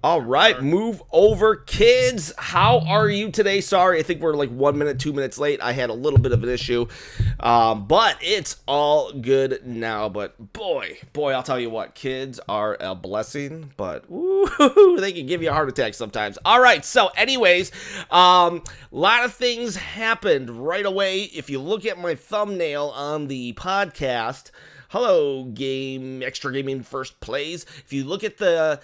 All right, move over, kids. How are you today? Sorry, I think we're like 1 minute, 2 minutes late. I had a little bit of an issue, but it's all good now. But boy, I'll tell you what, kids are a blessing, but woo, they can give you a heart attack sometimes. All right, so anyways, a lot of things happened right away. If you look at my thumbnail on the podcast. Hello, Extra Gaming First Plays. If you look at the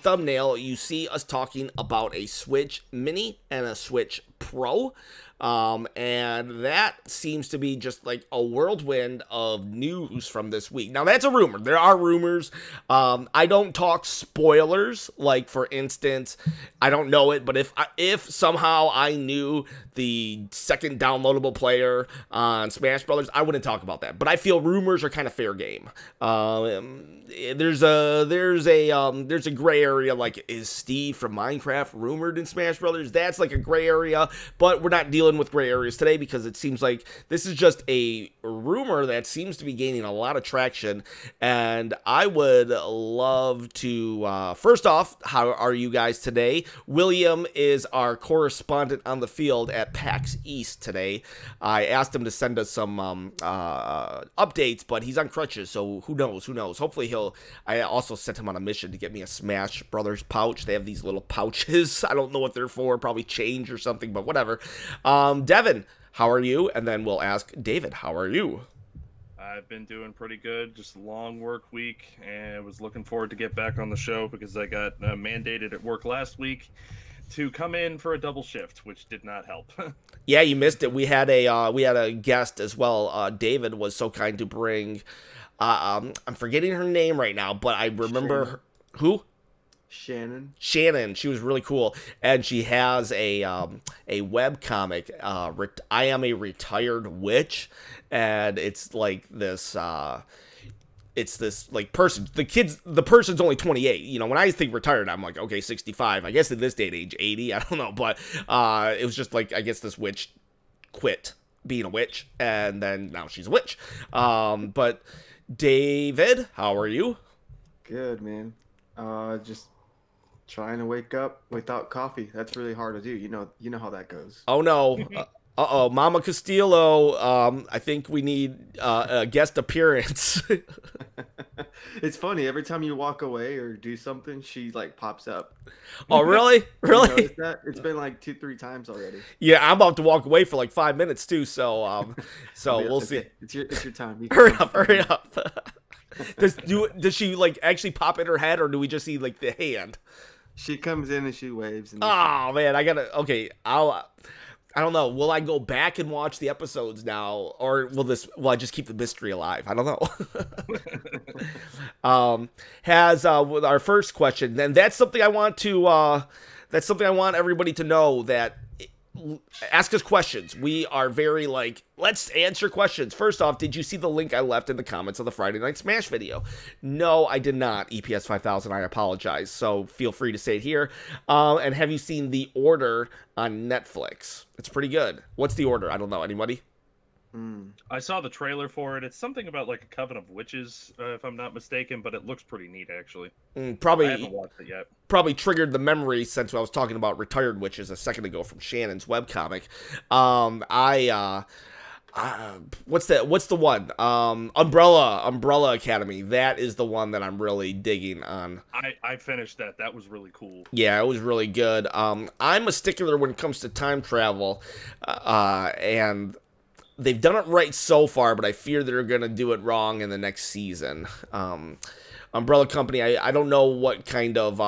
thumbnail, you see us talking about a Switch Mini and a Switch Pro. And that seems to be just like a whirlwind of news from this week. Now, that's a rumor. There are rumors. I don't talk spoilers. Like, for instance, I don't know it, but if somehow I knew the second downloadable player on Smash Brothers, I wouldn't talk about that. But I feel rumors are kind of fair game. There's a gray area, like, is Steve from Minecraft rumored in Smash Brothers? That's like a gray area, but we're not dealing with gray areas today because it seems like this is just a rumor that seems to be gaining a lot of traction. And I would love to, first off, how are you guys today? William is our correspondent on the field at PAX East today. I asked him to send us some updates, but he's on crutches, so who knows? Hopefully I also sent him on a mission to get me a Smash Brothers pouch. They have these little pouches. I don't know what they're for, probably change or something, but whatever. Devin, how are you? And then we'll ask David, how are you? I've been doing pretty good. Just a long work week, and I was looking forward to get back on the show because I got mandated at work last week to come in for a double shift, which did not help. Yeah, you missed it. We had a guest as well. David was so kind to bring. I'm forgetting her name right now, but I remember her. Who? Shannon. She was really cool, and she has a web comic. I Am a Retired Witch, and it's like this. It's this like person. The person's only 28. You know, when I think retired, I'm like, okay, 65. I guess in this day and age, 80. I don't know, but it was just like, I guess this witch quit being a witch, and then now she's a witch. But David, how are you? Good, man. Just trying to wake up without coffee. That's really hard to do. You know how that goes. Oh no. Uh-oh, Mama Castillo, I think we need a guest appearance. It's funny, every time you walk away or do something, she like pops up. Oh, really? Really? You notice that? It's been like 2-3 times already. Yeah, I'm about to walk away for like 5 minutes too, so we'll see. It's your time. Hurry up. Does she like actually pop in her head, or do we just see like the hand? She comes in and she waves. And oh man, I don't know. Will I go back and watch the episodes now, or will I just keep the mystery alive? I don't know. With our first question, then that's something I want everybody to know, that ask us questions. We are very like, let's answer questions. First off, did you see the link I left in the comments of the Friday Night Smash video? No, I did not. EPS 5000, I apologize. So feel free to say it here. And have you seen The Order on Netflix? It's pretty good. What's The Order? I don't know. Anybody? I saw the trailer for it. It's something about like a coven of witches, if I'm not mistaken, but it looks pretty neat, actually. Probably, I haven't watched it yet. Probably triggered the memory since I was talking about retired witches a second ago from Shannon's webcomic. What's the one? Umbrella Academy. That is the one that I'm really digging on. I finished that. That was really cool. Yeah, it was really good. I'm a stickler when it comes to time travel, and they've done it right so far, but I fear they're going to do it wrong in the next season. Umbrella Company, I don't know what kind of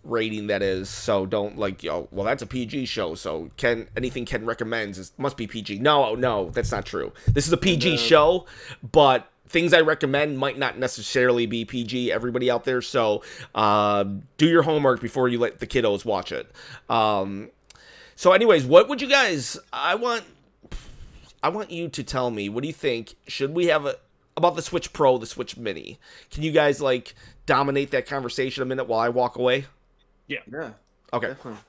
rating that is, so don't like, well, that's a PG show, so anything Ken recommends must be PG. No, that's not true. This is a PG show, but things I recommend might not necessarily be PG, everybody out there, so do your homework before you let the kiddos watch it. So anyways, what would you guys, I want you to tell me, what do you think, should we have about the Switch Pro, the Switch Mini? Can you guys, like, dominate that conversation a minute while I walk away? Yeah. Okay. Definitely.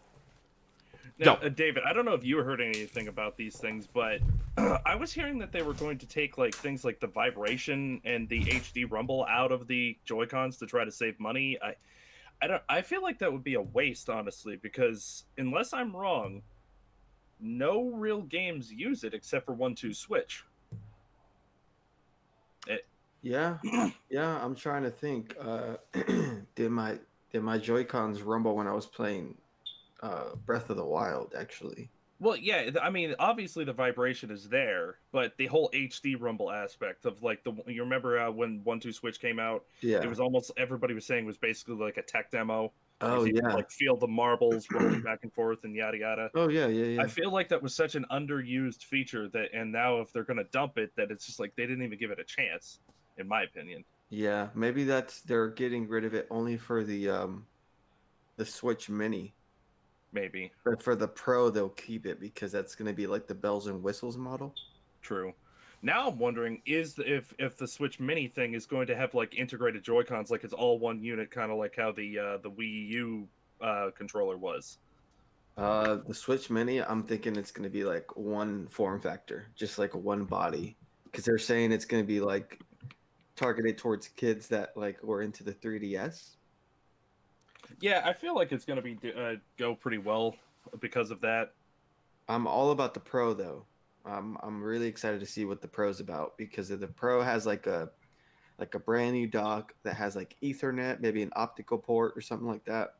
Now, David, I don't know if you heard anything about these things, but I was hearing that they were going to take like things like the vibration and the HD rumble out of the JoyCons to try to save money. I feel like that would be a waste, honestly, because unless I'm wrong, no real games use it except for 1-2 Switch. It, Yeah, yeah. I'm trying to think. Did my did my Joy-Cons rumble when I was playing Breath of the Wild? Actually, well, yeah, I mean, obviously the vibration is there, but the whole HD rumble aspect of like you remember when 1-2 Switch came out, it yeah. was almost everybody was saying was basically like a tech demo Oh because you could yeah. like feel the marbles rolling back and forth and yada yada. Oh yeah, yeah, I yeah. feel like that was such an underused feature that, and now if they're gonna dump it, that it's just like they didn't even give it a chance, in my opinion. Yeah, maybe they're getting rid of it only for the Switch Mini. Maybe. But for the Pro, they'll keep it because that's going to be like the bells and whistles model. True. Now I'm wondering if the Switch Mini thing is going to have like integrated Joy-Cons, like it's all one unit, kind of like how the Wii U controller was. The Switch Mini, I'm thinking it's going to be like one form factor, just like one body, because they're saying it's going to be like targeted towards kids that like were into the 3DS. Yeah, I feel like it's going to be go pretty well because of that. I'm all about the Pro though. I'm really excited to see what the Pro's about because the Pro has like a brand new dock that has like Ethernet, maybe an optical port or something like that.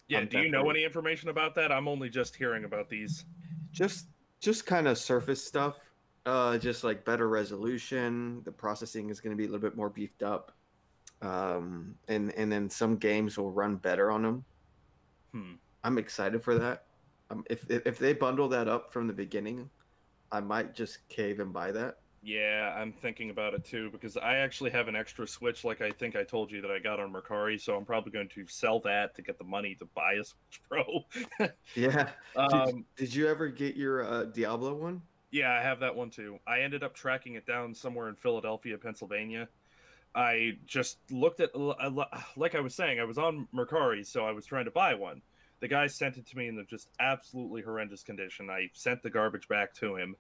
Yeah, I'm do you know definitely any information about that? I'm only just hearing about these. just kind of surface stuff. Just like better resolution. The processing is going to be a little bit more beefed up. And then some games will run better on them. Hmm. I'm excited for that. If they bundle that up from the beginning, I might just cave and buy that. Yeah, I'm thinking about it too because I actually have an extra Switch, like I think I told you that I got on Mercari, so I'm probably going to sell that to get the money to buy a Switch Pro. Yeah. Did, um, did you ever get your Diablo one? yeah, I have that one too. I ended up tracking it down somewhere in Philadelphia, Pennsylvania. I just looked at, like I was saying, I was on Mercari, so I was trying to buy one. The guy sent it to me in the just absolutely horrendous condition. I sent the garbage back to him.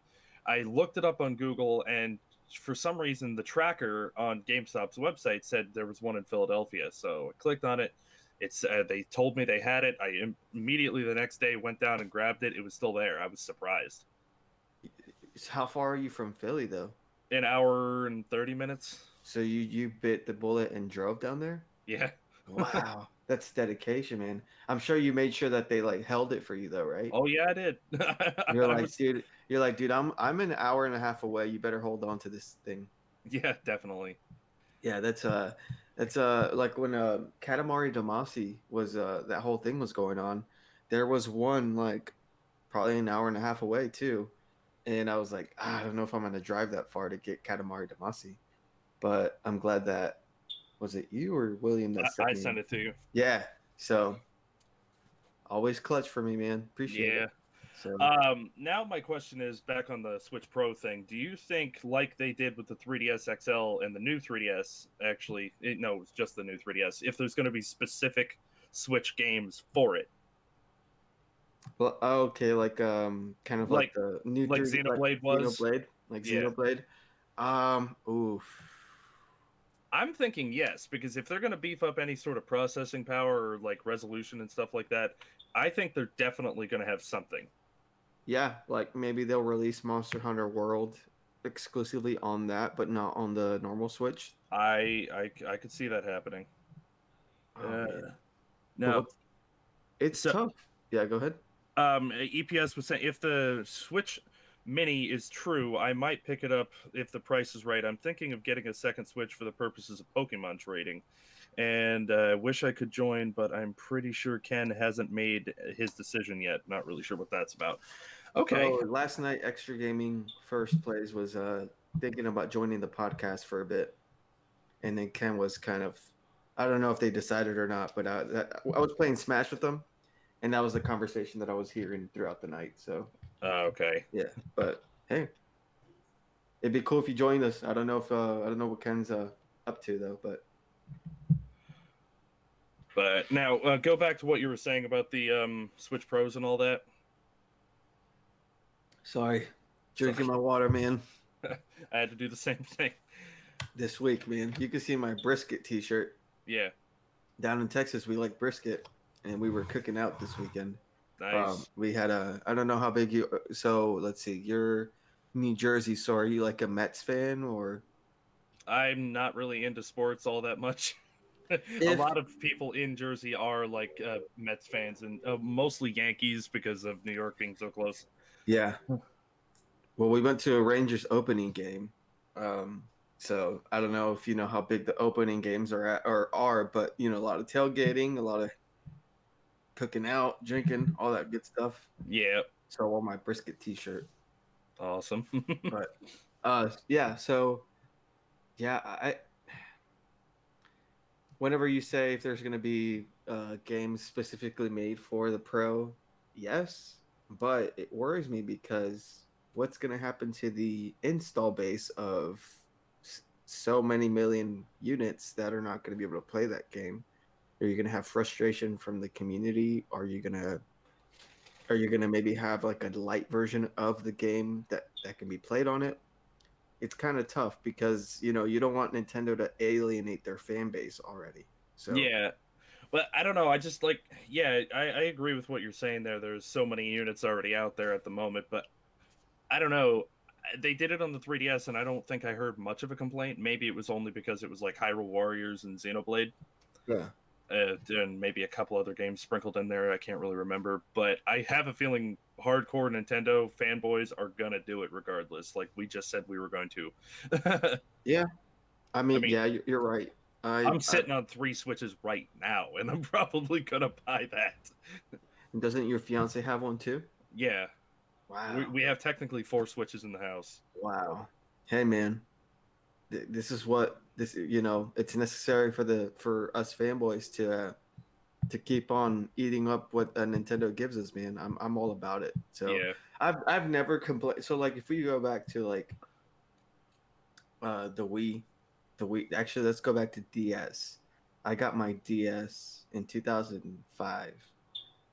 I looked it up on Google, and for some reason, the tracker on GameStop's website said there was one in Philadelphia. So I clicked on it. They told me they had it. I immediately the next day went down and grabbed it. It was still there. I was surprised. How far are you from Philly though? An hour and 30 minutes. So you bit the bullet and drove down there? Yeah. Wow, that's dedication, man. I'm sure you made sure that they like held it for you though, right? Oh yeah, I did. You're I like, was, dude, I'm an hour and a half away. You better hold on to this thing. yeah, definitely. Yeah, that's like when Katamari Damacy was that whole thing was going on. There was one like probably an hour and a half away too, and I was like, I don't know if I'm gonna drive that far to get Katamari Damacy, but I'm glad that was it you or William that I sent sent me. it to you. Yeah, so always clutch for me, man. Appreciate Yeah. it. So Now my question is back on the Switch Pro thing. Do you think, like they did with the 3DS XL and the new 3DS, actually, no, it's just the new 3DS, if there's going to be specific Switch games for it? well, okay, like kind of like Like the new like 3D, like Xenoblade was? Xenoblade, like Yeah. Xenoblade. Oof. I'm thinking yes, because if they're going to beef up any sort of processing power or like resolution and stuff like that, I think they're definitely going to have something. Yeah, like maybe they'll release Monster Hunter World exclusively on that, but not on the normal Switch. I could see that happening. Oh man, but Now, it's so tough. Yeah, go ahead. EPS was saying if the Switch Mini is true, I might pick it up if the price is right. I'm thinking of getting a second Switch for the purposes of Pokemon trading, and wish I could join, but I'm pretty sure Ken hasn't made his decision yet. Not really sure what that's about. Okay. Oh, last night Extra Gaming First Plays was thinking about joining the podcast for a bit, and then Ken was kind of, I don't know if they decided or not, but I was playing Smash with them, and that was the conversation that I was hearing throughout the night. So Okay. yeah, but hey, it'd be cool if you joined us. I don't know if I don't know what Ken's up to though, but Now go back to what you were saying about the Switch Pros and all that. sorry, drinking my water, man. I had to do the same thing. This week, man, you can see my brisket T-shirt. Yeah. down in Texas, we like brisket, and we were cooking out this weekend. Nice. We had I don't know how big you. So let's see. You're New Jersey, so are you like a Mets fan or? I'm not really into sports all that much. A If lot of people in Jersey are like Mets fans, and mostly Yankees because of New York being so close. yeah, well, we went to a Rangers opening game. Um, so I don't know if you know how big the opening games are, but you know, a lot of tailgating, a lot of cooking out, drinking, all that good stuff. Yeah, So I wore my brisket T-shirt. awesome. But yeah, so yeah, I whenever you say if there's gonna be games specifically made for the Pro, yes, but it worries me because what's gonna happen to the install base of so many million units that are not gonna be able to play that game? Are you gonna have frustration from the community? Are you gonna maybe have like a light version of the game that can be played on it? It's kind of tough because you know you don't want Nintendo to alienate their fan base already. So Yeah, but I don't know. I just like, yeah, I agree with what you're saying there. There's so many units already out there at the moment, but I don't know. They did it on the 3DS, and I don't think I heard much of a complaint. Maybe it was only because it was like Hyrule Warriors and Xenoblade. yeah, And maybe a couple other games sprinkled in there. I can't really remember, but I have a feeling hardcore Nintendo fanboys are gonna do it regardless. Like we just said we were going to. yeah. I I mean, mean, yeah, you're right. I'm sitting on 3 Switches right now, and I'm probably gonna buy that. doesn't your fiance have one too? Yeah, Wow, we have technically 4 Switches in the house. wow. Hey, man, this is what this you know. It's necessary for us fanboys to keep on eating up what Nintendo gives us, man. I'm all about it. So Yeah, I've never complained. So like if we go back to like the Wii. Actually, let's go back to DS. I got my DS in 2005,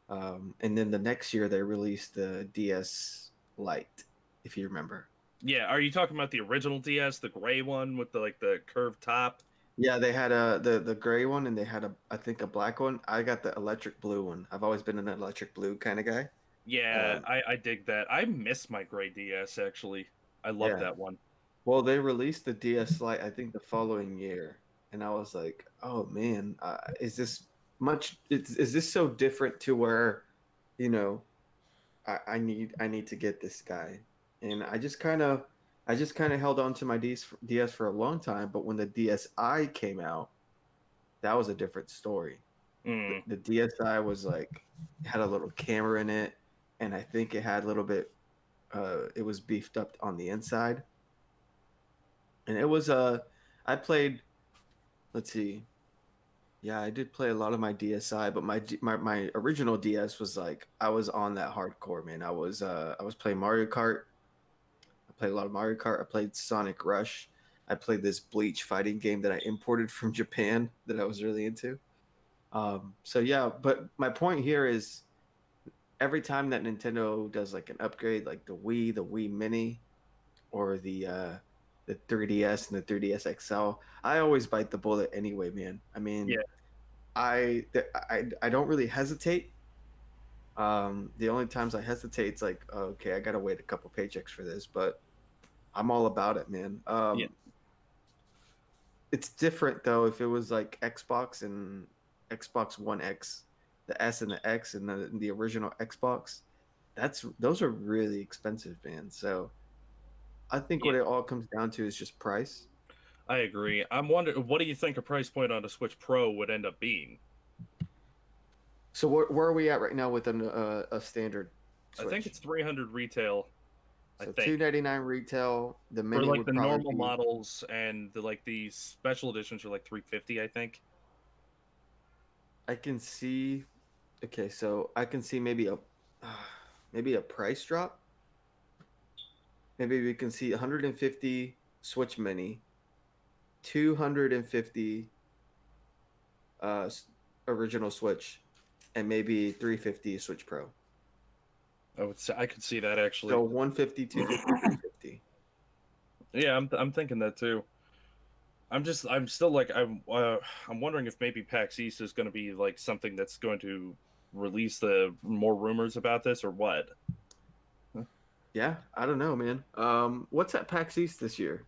and then the next year they released the DS Lite, if you remember. yeah. Are you talking about the original DS, the gray one with the like the curved top? Yeah, they had the gray one, and they had I think a black one. I got the electric blue one. I've always been an electric blue kind of guy. Yeah, Um, I dig that. I miss my gray DS actually. I love yeah. that one. Well, they released the DS Lite, I think, the following year, and I was like, "Oh man, is this much? Is this so different to where, you know, I need to get this guy?" And I just kind of held on to my DS for a long time, but when the DSi came out, that was a different story. Mm. The DSi was like had a little camera in it, and I think it had a little bit. It was beefed up on the inside, and it was I played. Let's see. Yeah, I did play a lot of my DSi, but my original DS was like I was on that hardcore, man. I was playing Mario Kart. I played a lot of Mario Kart. I played Sonic Rush. I played this Bleach fighting game that I imported from Japan that I was really into. So yeah, but my point here is every time that Nintendo does like an upgrade, like the Wii Mini, or the 3DS and the 3DS XL, I always bite the bullet anyway, man. I mean, Yeah. I don't really hesitate. The only times I hesitate, it's like, oh, okay, I gotta wait a couple paychecks for this, but I'm all about it, man. Yeah. It's different though if it was like Xbox and Xbox One X, the S and the X and the original Xbox. Those are really expensive, man. So I think Yeah. what it all comes down to is just price. I agree. I'm wondering, what do you think a price point on a Switch Pro would end up being? So where are we at right now with a standard I think Switch? it's 300 retail. I So think 299 retail. The for mini like would the probably normal be. models, and the like the special editions are like 350. I think. I can see. Okay, so I can see maybe a price drop. Maybe we can see 150 Switch Mini, 250 original Switch, and maybe 350 Switch Pro. I could see that actually. So 150, 250, 350. Yeah, I'm thinking that too. I'm still like, I'm wondering if maybe PAX East is going to be like something that's going to release the more rumors about this or what. Yeah, I don't know, man. What's at PAX East this year?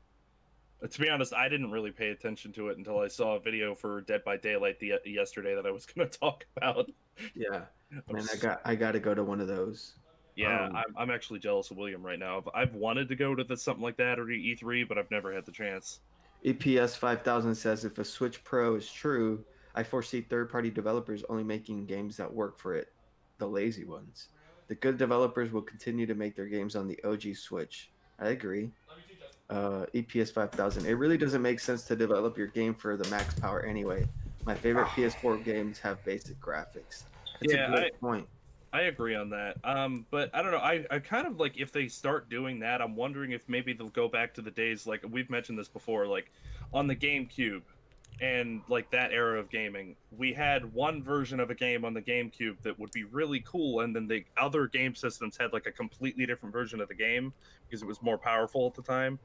To be honest, I didn't really pay attention to it until I saw a video for Dead by Daylight yesterday that I was going to talk about. Yeah, man, I got to go to one of those. Yeah, I'm actually jealous of William right now. I've wanted to go to something like that or to E3, but I've never had the chance. EPS 5000 says if a Switch Pro is true, I foresee third-party developers only making games that work for it, the lazy ones. The good developers will continue to make their games on the OG Switch. I agree. EPS 5000. It really doesn't make sense to develop your game for the max power anyway. My favorite PS4 games have basic graphics. That's a great point. I agree on that. But I don't know. I kind of like if they start doing that, I'm wondering if maybe they'll go back to the days like we've mentioned this before, like on the GameCube and like that era of gaming. We had one version of a game on the GameCube that would be really cool, and then the other game systems had like a completely different version of the game because it was more powerful at the time.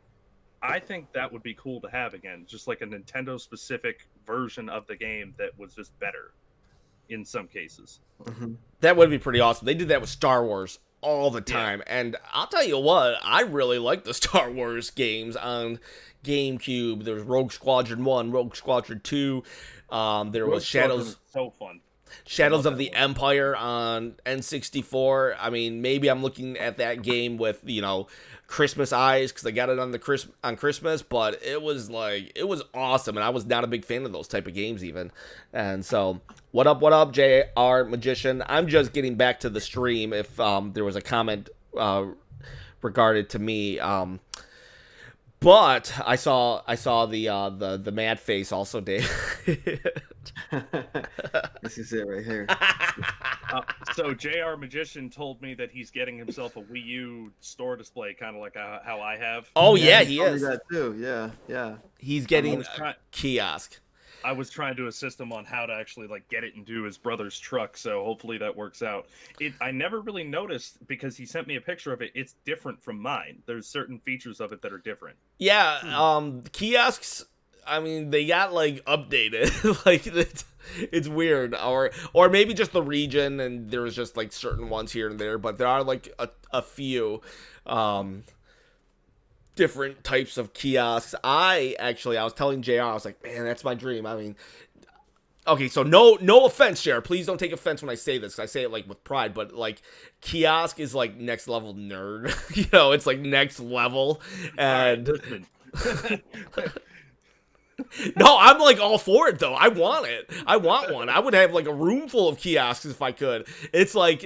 I think that would be cool to have again, just like a Nintendo specific version of the game that was just better in some cases. Mm-hmm. That would be pretty awesome. They did that with Star Wars all the time. Yeah. And I'll tell you what, I really like the Star Wars games on GameCube. There's Rogue Squadron 1, Rogue Squadron 2. There was Shadows. So fun. Shadows of the Empire on N64. I mean, maybe I'm looking at that game with, you know, Christmas eyes because I got it on Christmas, but it was awesome, and I was not a big fan of those type of games even. And so, what up, JR Magician? I'm just getting back to the stream. If there was a comment regarded to me, but I saw the mad face also, Dave. This is it right here. So JR Magician told me that he's getting himself a Wii U store display, kind of like how I have. Oh yeah, he is. That too. Yeah. He's getting a kiosk. I was trying to assist him on how to actually like get it into his brother's truck, so hopefully that works out. I never really noticed because he sent me a picture of it. It's different from mine. There's certain features of it that are different. Yeah, kiosks, I mean, they got like updated. Like it's weird, or maybe just the region, and there was just like certain ones here and there, but there are like a few different types of kiosks. I was telling JR, I was like, man, that's my dream. I mean, okay, so no offense, JR. Please don't take offense when I say this, 'cause I say it like with pride, but like kiosk is like next level nerd. You know, it's like next level, and. No, I'm like all for it though. I want it. I want one. I would have like a room full of kiosks if I could. It's like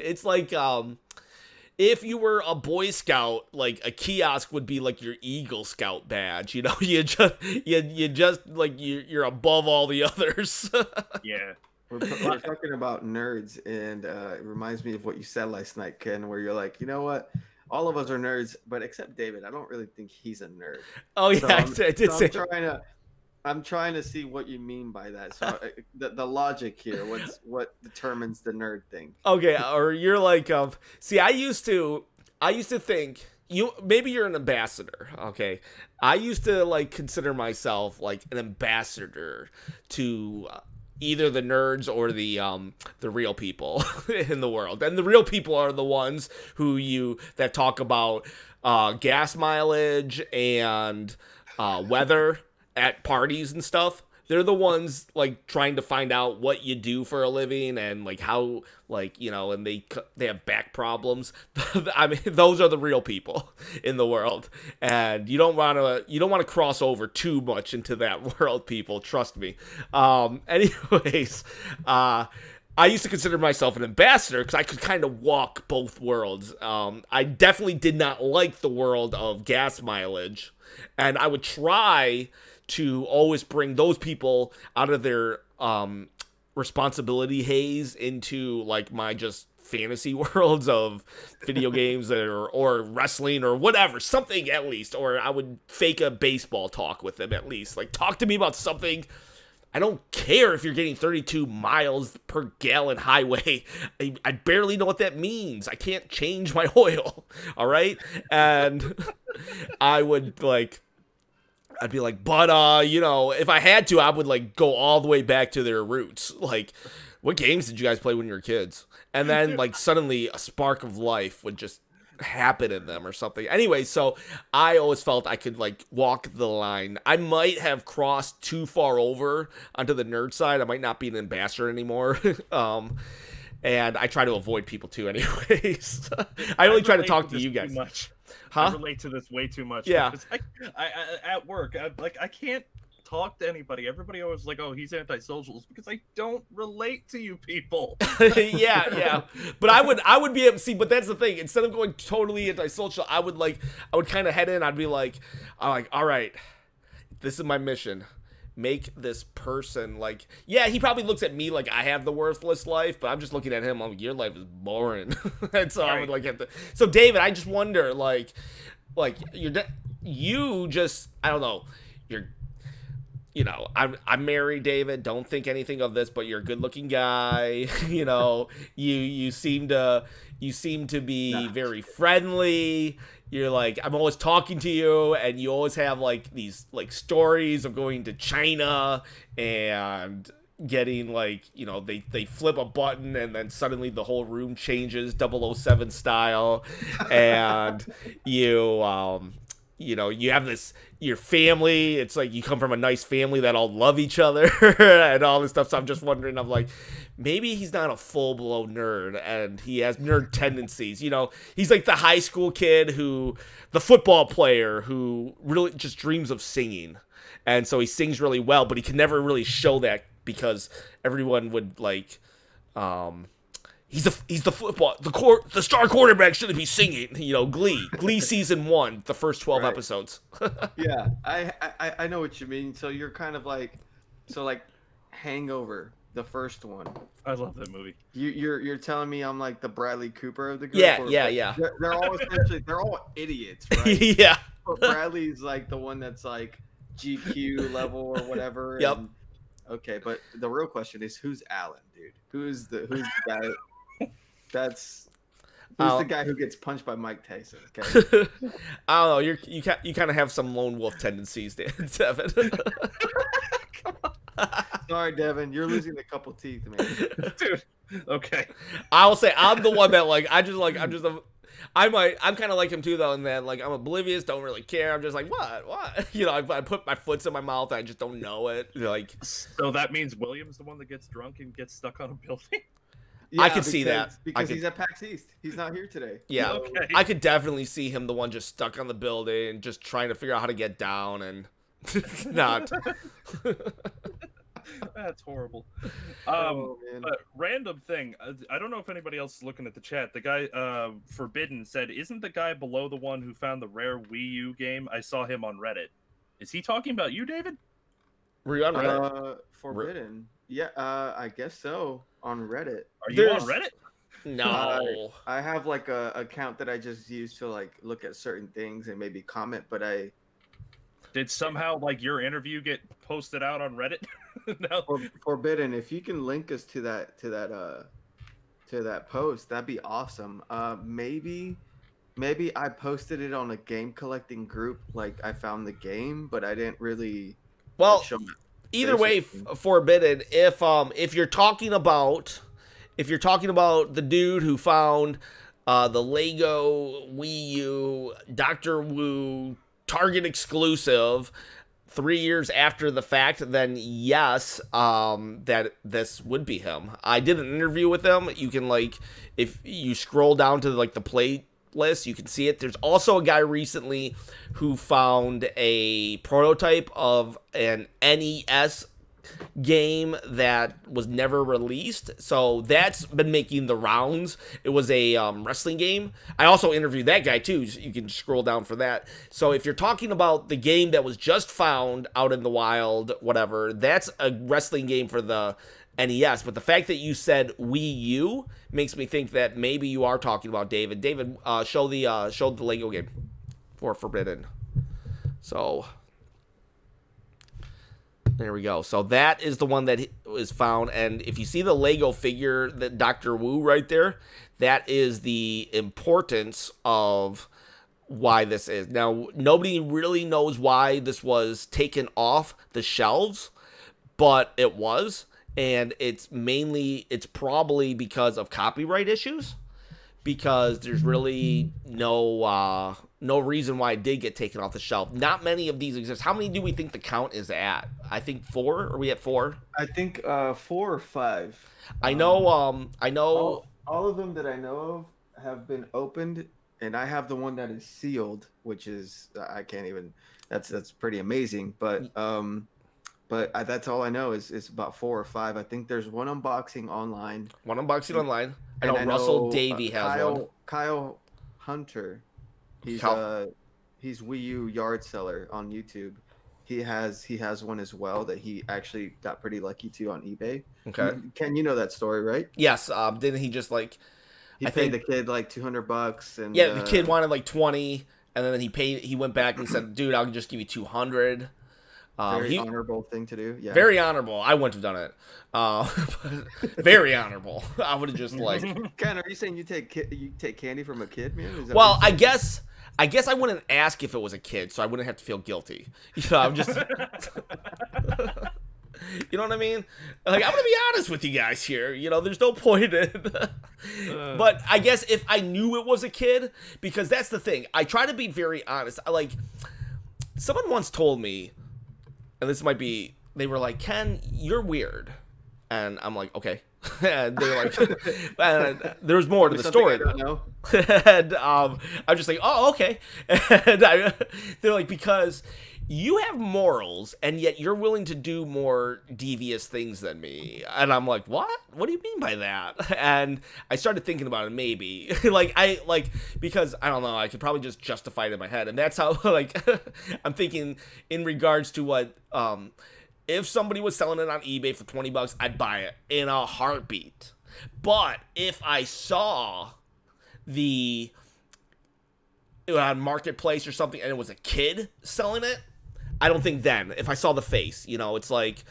if you were a Boy Scout, like a kiosk would be like your Eagle Scout badge. You know, you just like you're above all the others. Yeah. We're talking about nerds, and it reminds me of what you said last night, Ken, where you're like, you know what? All of us are nerds, but except David. I don't really think he's a nerd. Oh yeah, I did say. I'm trying to see what you mean by that. So the logic here, what determines the nerd thing? Okay, or you're like, see, I used to think maybe you're an ambassador. Okay, I used to like consider myself like an ambassador to either the nerds or the real people in the world, and the real people are the ones that talk about gas mileage and weather at parties and stuff. They're the ones like trying to find out what you do for a living and like how, like, you know, and they have back problems. I mean, those are the real people in the world, and you don't want to cross over too much into that world, people. Trust me. Anyways, I used to consider myself an ambassador because I could kind of walk both worlds. I definitely did not like the world of gas mileage, and I would try to always bring those people out of their responsibility haze into like my just fantasy worlds of video games or wrestling or whatever, something at least. Or I would fake a baseball talk with them at least. Like, talk to me about something. I don't care if you're getting 32 miles per gallon highway. I barely know what that means. I can't change my oil. All right. And I would I'd be like, but you know, if I had to, I would like go all the way back to their roots. Like, what games did you guys play when you were kids? And then like suddenly a spark of life would just happen in them or something. Anyway, so I always felt I could like walk the line. I might have crossed too far over onto the nerd side. I might not be an ambassador anymore. And I try to avoid people too anyways. I only try to talk to you guys. Too much. Huh? I relate to this way too much. Yeah. I at work, I can't talk to anybody. Everybody always like, oh, he's antisocial, because I don't relate to you people. yeah. But I would be able to see, but that's the thing. Instead of going totally antisocial, I would kind of head in. I'd be like, all right, this is my mission. Make this person like, yeah, he probably looks at me like I have the worthless life, but I'm just looking at him. I'm like, your life is boring. And so I would like have to. So David, I just wonder, like you just, I don't know, you know, I'm married, David. Don't think anything of this, but you're a good-looking guy. You know, you seem to be very friendly. You're like, I'm always talking to you, and you always have like these like stories of going to China and getting like, you know, they flip a button and then suddenly the whole room changes 007 style, and you know, you have your family. It's like you come from a nice family that all love each other and all this stuff. So I'm just wondering, I'm like, maybe he's not a full-blown nerd and he has nerd tendencies. You know, he's like the high school kid the football player who really just dreams of singing. And so he sings really well, but he can never really show that because everyone would like, he's the football, the star quarterback shouldn't be singing. You know, Glee season 1, the first 12 episodes. Yeah, I know what you mean. So you're kind of like, Hangover, the first one. I love that movie. You're telling me I'm like the Bradley Cooper of the group? Yeah. They're all they're all idiots, right? Yeah. But Bradley's like the one that's like GQ level or whatever. Yep. And, okay, but the real question is, who's Alan, dude? Who's the guy? Who's the guy who gets punched by Mike Tyson? Okay. I don't know. You kind of have some lone wolf tendencies, Devin. Come on. Sorry, Devin. You're losing a couple teeth, man. Dude. Okay. I'll say I'm the one that like I'm kind of like him too, though, in that like I'm oblivious, don't really care. I'm just like, what? You know, I put my foots in my mouth, I just don't know it. Like, so that means William's the one that gets drunk and gets stuck on a building. Yeah, I can see that because he's at PAX East. He's not here today. Yeah, okay. I could definitely see him the one just stuck on the building and just trying to figure out how to get down and not. That's horrible. Man. But random thing. I don't know if anybody else is looking at the chat. The guy Forbidden said, "Isn't the guy below the one who found the rare Wii U game? I saw him on Reddit." Is he talking about you, David? Were you on Reddit? Forbidden. Yeah, I guess so. On Reddit. Are you on Reddit? No. I have like a account that I just use to like look at certain things and maybe comment, but did somehow like your interview get posted out on Reddit? No. Forbidden. If you can link us to that post, that'd be awesome. Maybe I posted it on a game collecting group. Like I found the game, but I didn't really. Well, show either way, Forbidden. If you're talking about the dude who found the Lego Wii U Dr. Wu Target exclusive 3 years after the fact, then yes, that this would be him. I did an interview with him. You can like, if you scroll down to like the playlist, you can see it. There's also a guy recently who found a prototype of an NES game that was never released, so that's been making the rounds. It was a wrestling game. I also interviewed that guy too, so you can scroll down for that. So if you're talking about the game that was just found out in the wild, whatever, that's a wrestling game for the NES. But the fact that you said Wii U makes me think that maybe you are talking about David. David, show the Lego game for Forbidden. So there we go. So that is the one that is found. And if you see the Lego figure, that Dr. Wu right there, that is the importance of why this is. Now, nobody really knows why this was taken off the shelves, but it was, and it's probably because of copyright issues, because there's really no reason why it did get taken off the shelf. Not many of these exist. How many do we think the count is at? I think 4. Are we at 4? I think 4 or 5. I know. All of them that I know of have been opened, and I have the one that is sealed, which is I can't even. That's pretty amazing. But that's all I know is about 4 or 5. I think there's one unboxing online. One unboxing online. I know Russell Davey has one. Kyle Hunter. He's Wii U yard seller on YouTube. He has one as well that he actually got pretty lucky to on eBay. Okay. Ken, you know that story, right? Yes. Didn't he just like? He paid the kid like $200, and yeah, the kid wanted like 20, and then he went back and said, "Dude, I'll just give you 200." Very honorable thing to do. Yeah. Very honorable. I wouldn't have done it. Very honorable. I would have just like. Ken, are you saying you take candy from a kid, man? Well, I guess I wouldn't ask if it was a kid, so I wouldn't have to feel guilty. You know, I'm just. You know what I mean? Like, I'm gonna be honest with you guys here. You know, there's no point in. But I guess if I knew it was a kid, because that's the thing. I try to be very honest. Someone once told me, and this might be, they were like, "Ken, you're weird," and I'm like, "Okay." And they're like, and there's more to the story. I don't know. And I'm just like, "Oh, okay." And they're like, because you have morals, and yet you're willing to do more devious things than me. And I'm like, what? What do you mean by that? And I started thinking about it, maybe. Because, I don't know, I could probably just justify it in my head. And that's how, I'm thinking in regards to what, if somebody was selling it on eBay for $20, I'd buy it in a heartbeat. But if I saw on Marketplace or something, and it was a kid selling it, I don't think then. If I saw the face, you know, it's like,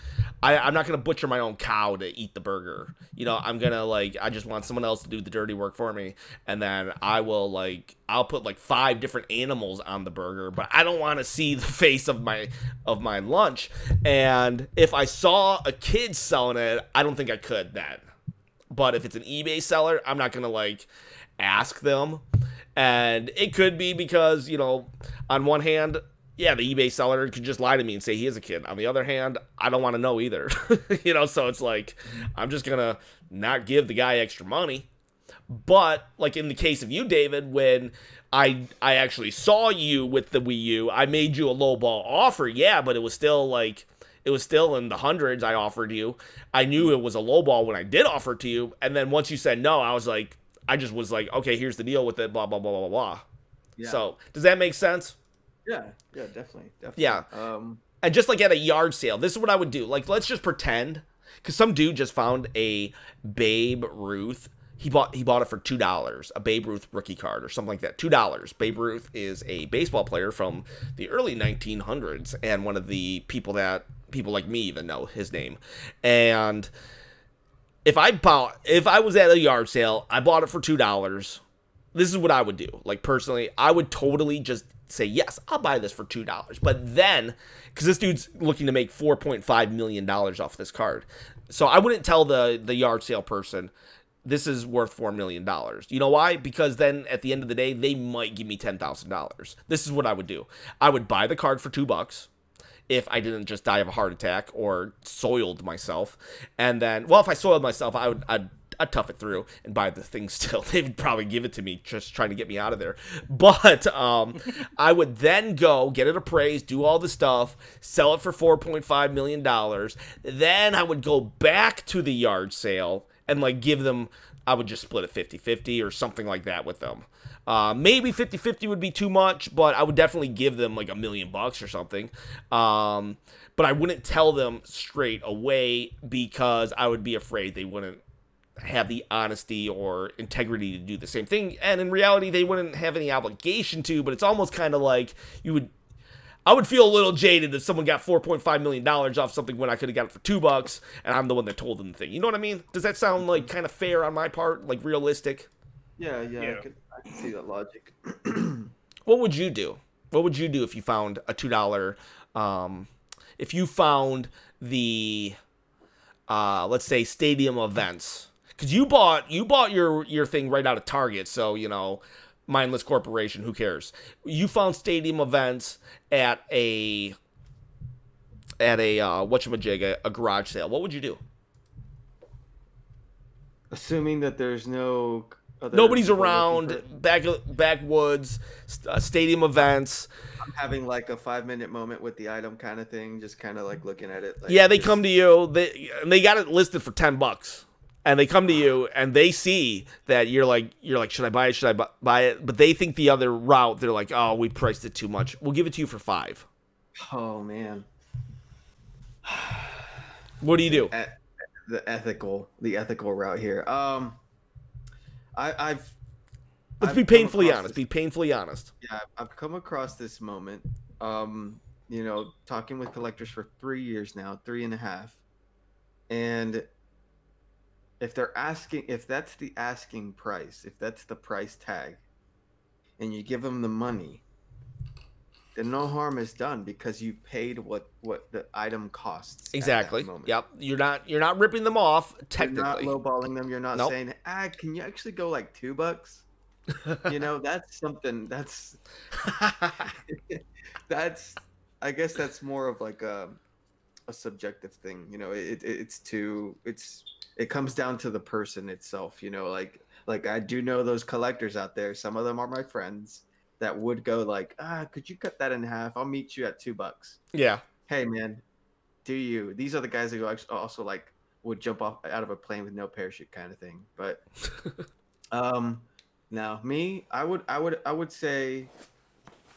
I'm not going to butcher my own cow to eat the burger. You know, I'm going to, I just want someone else to do the dirty work for me. And then I'll put 5 different animals on the burger, but I don't want to see the face of my lunch. And if I saw a kid selling it, I don't think I could then. But if it's an eBay seller, I'm not going to, ask them. And it could be because, you know, on one hand, yeah, the eBay seller could just lie to me and say he is a kid. On the other hand, I don't want to know either. You know, so it's like, I'm just going to not give the guy extra money. But, in the case of you, David, when I actually saw you with the Wii U, I made you a lowball offer, yeah, but it was still, it was still in the hundreds I offered you. I knew it was a lowball when I did offer it to you, and then once you said no, I just was like, okay, here's the deal with it, blah, blah, blah, blah, blah. Yeah. So, does that make sense? Yeah, definitely. Yeah. And just at a yard sale, this is what I would do. Let's just pretend, because some dude just found a Babe Ruth. He bought it for $2, a Babe Ruth rookie card or something like that. $2. Babe Ruth is a baseball player from the early 1900s, and one of the people that people like me even know his name. And if I was at a yard sale, I bought it for $2. This is what I would do. Personally, I would totally just say, yes, I'll buy this for $2. But then, because this dude's looking to make $4.5 million off this card. So I wouldn't tell the yard sale person, this is worth $4 million. You know why? Because then at the end of the day, they might give me $10,000. This is what I would do. I would buy the card for $2. If I didn't just die of a heart attack or soiled myself. And then, well, if I soiled myself, I'd tough it through and buy the thing still. They would probably give it to me just trying to get me out of there. But I would then go get it appraised, do all the stuff, sell it for $4.5 million. Then I would go back to the yard sale and give them, I would just split it 50-50 or something like that with them. Maybe 50-50 would be too much, but I would definitely give them $1 million or something. But I wouldn't tell them straight away because I would be afraid they wouldn't have the honesty or integrity to do the same thing. And in reality, they wouldn't have any obligation to, but it's almost kind of like I would feel a little jaded if someone got $4.5 million off something when I could have got it for $2 and I'm the one that told them the thing. You know what I mean? Does that sound kind of fair on my part? Realistic? Yeah. I can see that logic. What would you do? What would you do if you found a $2? If you found the, let's say, stadium events, because you bought your thing right out of Target, so you know, mindless corporation, who cares? You found stadium events at a whatchamajig, a garage sale. What would you do? Assuming that there's no other Nobody's people around, looking for it. backwoods, stadium events. I'm having like a 5-minute moment with the item kind of thing, just kind of like looking at it. Like, Yeah, they come to you. They got it listed for $10, and they come to you and they see that you're like, should I buy it? Should I buy it? But they think the other route. They're like, oh, we priced it too much. We'll give it to you for $5. Oh man, What do you do? the ethical route here. I've Let's be painfully honest. Be painfully honest. Yeah, I've come across this moment. You know, talking with collectors for 3 years now, 3.5, and if they're asking, if that's the asking price, if that's the price tag, and you give them the money, then no harm is done because you paid what the item costs. Exactly. Yep. You're not ripping them off technically. You're not lowballing them. You're not Nope. saying, can you actually go like $2? You know, that's something that's that's, I guess that's more of like a subjective thing. You know, it comes down to the person itself. You know, like I do know those collectors out there. Some of them are my friends that would go like, could you cut that in half? I'll meet you at $2. Yeah. Hey man, do you? These are the guys that also like would jump off out of a plane with no parachute kind of thing. But now me, I would say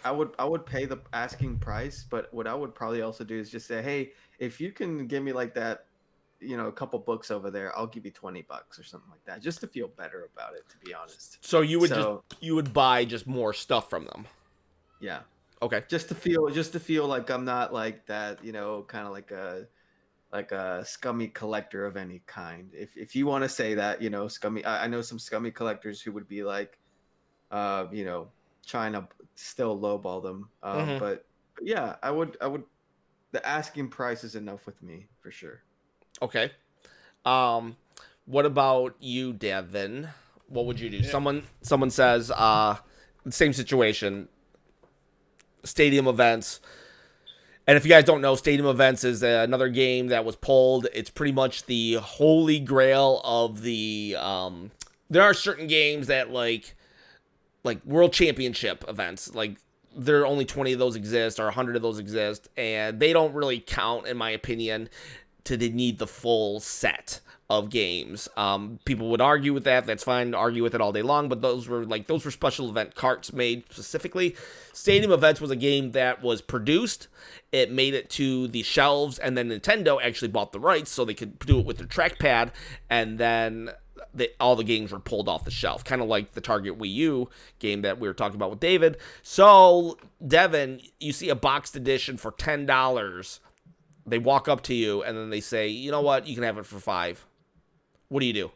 I would pay the asking price, but what I would probably also do is just say, hey, if you can give me like that, you know, a couple books over there, I'll give you $20 or something like that, just to feel better about it, to be honest. So you would buy just more stuff from them. Yeah. Okay. Just to feel like I'm not like that, you know, kind of like a scummy collector of any kind. If you want to say that, you know, scummy, I know some scummy collectors who would be like, you know, trying to still lowball them. But yeah, I would. The asking price is enough with me for sure. Okay. What about you, Devin? What would you do? Yeah. Someone says, same situation. Stadium events. And if you guys don't know, Stadium Events is another game that was pulled. It's pretty much the holy grail of the... there are certain games that, like World Championship events, like, there are only 20 of those exist, or 100 of those exist, and they don't really count, in my opinion, to need the full set of games. People would argue with that. That's fine to argue with it all day long, but those were special event carts made specifically. Stadium Events was a game that was produced. It made it to the shelves, and then Nintendo actually bought the rights so they could do it with their trackpad, and then all the games were pulled off the shelf, kind of like the Target Wii U game that we were talking about with David. So, Devin, you see a boxed edition for $10. They walk up to you, and then they say, you know what, you can have it for $5. What do you do?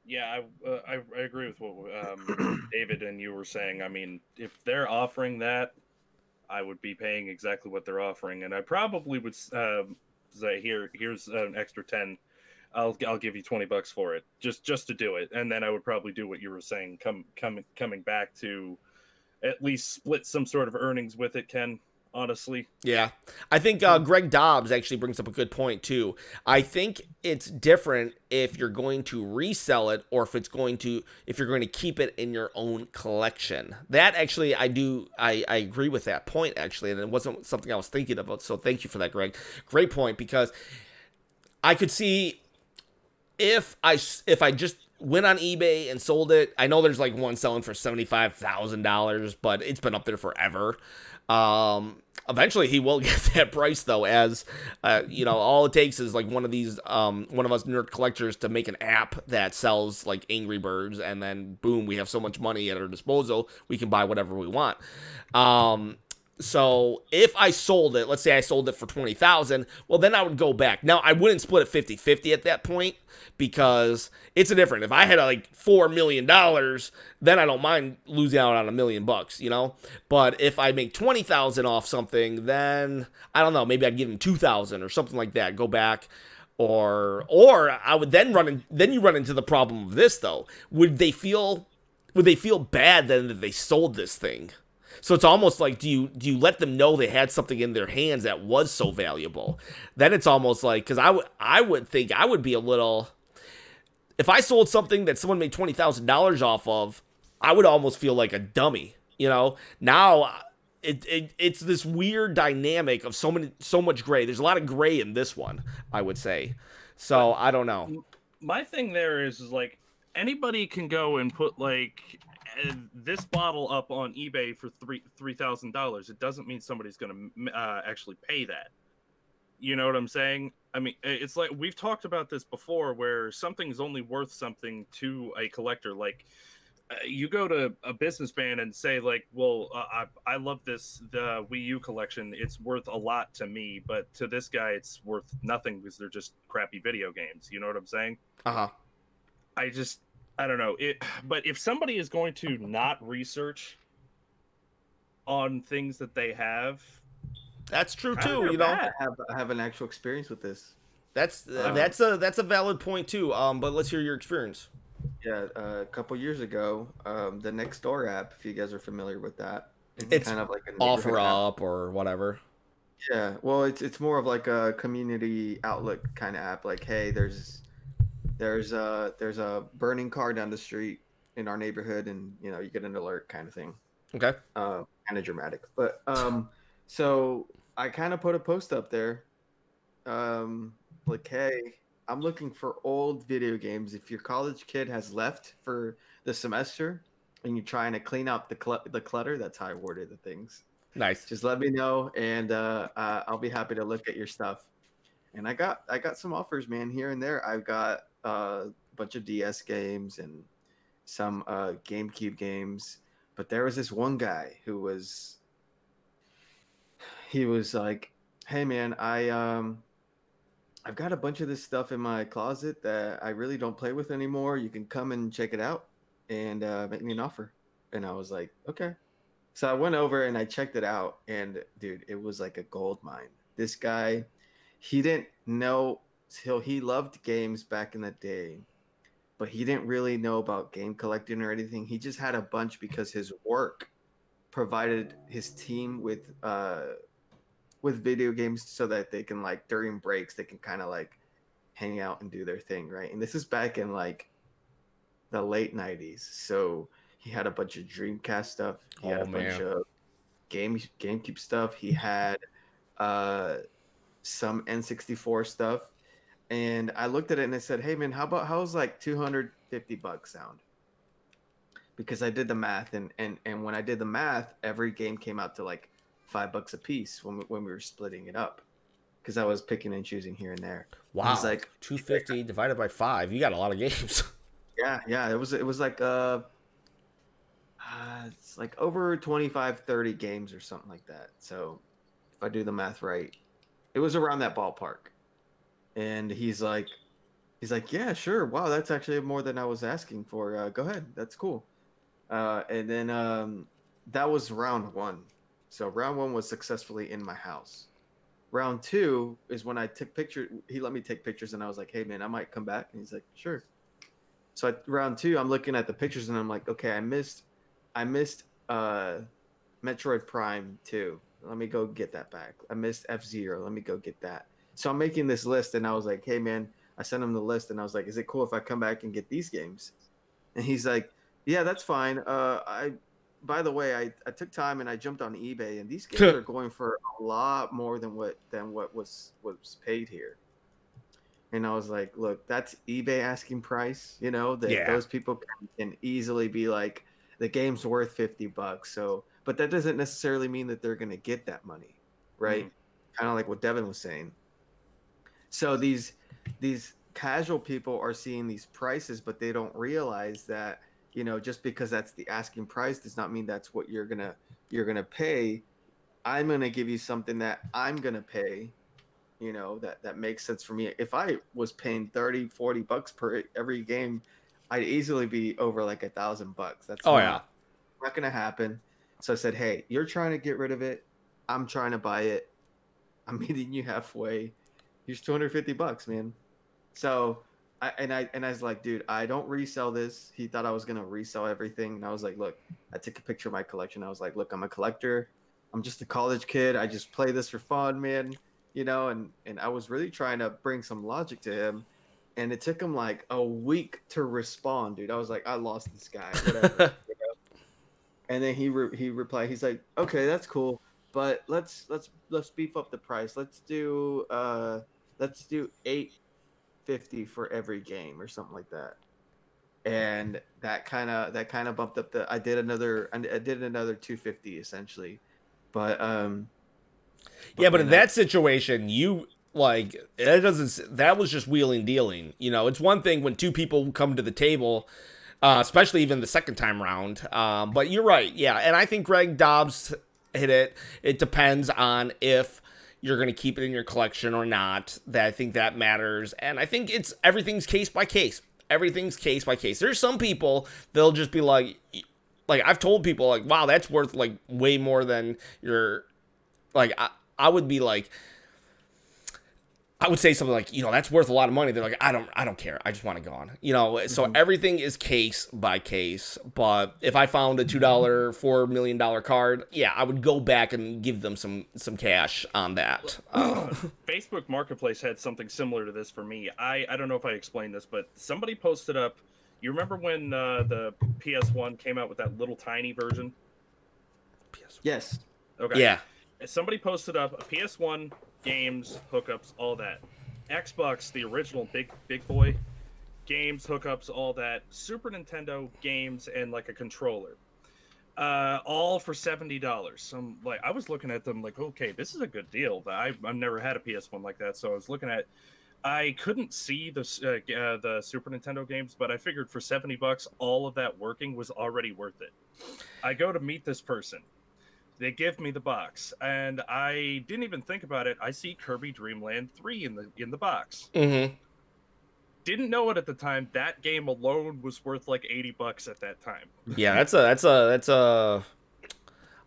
Yeah, I agree with what David and you were saying. I mean, if they're offering that, I would be paying exactly what they're offering, and I probably would say, here's an extra 10. I'll give you $20 for it, just to do it, and then I would probably do what you were saying, coming back to at least split some sort of earnings with it, Ken. Honestly, yeah, I think Greg Dobbs actually brings up a good point too. I think it's different if you're going to resell it or if you're going to keep it in your own collection. That actually, I agree with that point actually, and it wasn't something I was thinking about. So thank you for that, Greg. Great point, because I could see if I just went on eBay and sold it. I know there's like one selling for $75,000, but it's been up there forever. Eventually he will get that price though, as you know, all it takes is like one of us nerd collectors to make an app that sells like Angry Birds, and then boom, we have so much money at our disposal we can buy whatever we want. So if I sold it, let's say I sold it for 20,000, well, then I would go back. Now, I wouldn't split it 50-50 at that point because it's a different. If I had like $4 million, then I don't mind losing out on $1 million, you know? But if I make 20,000 off something, then I don't know, maybe I'd give them 2,000 or something like that. Go back. Or I would then then you run into the problem of this though. Would they feel bad then that they sold this thing? So it's almost like, do you let them know they had something in their hands that was so valuable? Then it's almost like, because I would think I would be a little, if I sold something that someone made $20,000 off of, I would almost feel like a dummy, you know? Now it's this weird dynamic of so much gray. There's a lot of gray in this one, I would say. So I don't know. My thing there is like anybody can go and put like this bottle up on eBay for $3,000. It doesn't mean somebody's going to actually pay that. You know what I'm saying? I mean, it's like we've talked about this before, where something's only worth something to a collector. Like you go to a businessman and say, like, well, I love the Wii U collection. It's worth a lot to me, but to this guy, it's worth nothing because they're just crappy video games. You know what I'm saying? I don't know it, but if somebody is going to not research on things that they have, that's true too. You know, I have an actual experience with this. That's a valid point too. But let's hear your experience. Yeah, a couple years ago, the Nextdoor app, if you guys are familiar with that, it's kind of like an OfferUp or whatever. Yeah, well, it's more of like a community outlet kind of app. Like, hey, there's a burning car down the street in our neighborhood, and you know you get an alert kind of thing. Okay. Kind of dramatic, but so I kind of put a post up there, like, hey, I'm looking for old video games. If your college kid has left for the semester and you're trying to clean up the clutter, that's how I worded the things. Nice. Just let me know, and I'll be happy to look at your stuff. And I got some offers, man, here and there. I've got a bunch of DS games and some GameCube games, but there was this one guy who was like, hey man, I've got a bunch of this stuff in my closet that I really don't play with anymore. You can come and check it out and make me an offer. And I was like, okay. So I went over and I checked it out, and dude, it was like a gold mine. This guy, he didn't know till he loved games back in the day, but he didn't really know about game collecting or anything. He just had a bunch because his work provided his team with video games so that they can, like, during breaks, they can kind of like hang out and do their thing, right? And this is back in like the late 90s. So he had a bunch of Dreamcast stuff. He had a bunch of GameCube stuff. He had some N64 stuff. And I looked at it and I said, hey man, how's like $250 sound? Because I did the math, and when I did the math, every game came out to like $5 a piece when we were splitting it up, because I was picking and choosing here and there. Wow, it was like 250 divided by 5. You got a lot of games. Yeah. It was like it's like over 25-30 games or something like that. So if I do the math right, it was around that ballpark. And he's like, yeah, sure. Wow, that's actually more than I was asking for. Go ahead, that's cool. And then that was round one. So round one was successfully in my house. Round two is when I took pictures. He let me take pictures, and I was like, hey man, I might come back. And he's like, sure. So round two, I'm looking at the pictures, and I'm like, okay, I missed Metroid Prime 2. Let me go get that back. I missed F-Zero. Let me go get that. So I'm making this list, and I was like, hey man, I sent him the list, and I was like, is it cool if I come back and get these games? And he's like, yeah, that's fine. By the way, I took time and I jumped on eBay, and these games are going for a lot more than what was paid here. And I was like, look, that's eBay asking price. You know, those people can easily be like, the game's worth $50. So, but that doesn't necessarily mean that they're going to get that money, right? Kind of like what Devin was saying. So these casual people are seeing these prices, but they don't realize that, you know, just because that's the asking price does not mean that's what you're gonna pay I'm gonna give you something that I'm gonna pay, you know, that makes sense for me. If I was paying 30, 40 bucks per every game, I'd easily be over like $1,000. That's not gonna happen. So I said, hey, you're trying to get rid of it. I'm trying to buy it. I'm meeting you halfway. Here's 250 bucks, man. So I was like, dude, I don't resell this. He thought I was gonna resell everything, and I was like, look, I took a picture of my collection. I was like, look, I'm a collector. I'm just a college kid. I just play this for fun, man. You know, and I was really trying to bring some logic to him, and it took him like a week to respond, dude. I was like, I lost this guy, whatever. You know? And then he replied, he's like, okay, that's cool, but let's beef up the price. Let's do $850 for every game or something like that. And that kind of bumped up the. I did another $250 essentially, but yeah, but in that situation, you like it doesn't. That was just wheeling dealing. You know, it's one thing when two people come to the table, especially even the second time round. But you're right, yeah, and I think Greg Dobbs hit it. It depends on if you're going to keep it in your collection or not. That I think that matters, and I think everything's case by case. Everything's case by case. There's some people they'll just be like I've told people like, wow, that's worth like way more than your. Like, I would be like, I would say something like, you know, that's worth a lot of money. They're like, I don't care. I just want it gone. You know, so everything is case by case. But if I found a $2, $4 million card, yeah, I would go back and give them some cash on that. Facebook Marketplace had something similar to this for me. I don't know if I explained this, but somebody posted up, you remember when the PS1 came out with that little tiny version? PS1. Yes. Okay. Yeah. Somebody posted up a PS1, games, hookups, all that. Xbox, the original big boy, games, hookups, all that. Super Nintendo, games, and like a controller. All for $70. I was looking at them like, okay, this is a good deal. But I've never had a PS1 like that, so I was looking at. I couldn't see the Super Nintendo games, but I figured for $70, all of that working was already worth it. I go to meet this person. They give me the box, and I didn't even think about it. I see Kirby Dream Land 3 in the box. Mm-hmm. Didn't know it at the time. That game alone was worth like $80 at that time. Yeah, that's a.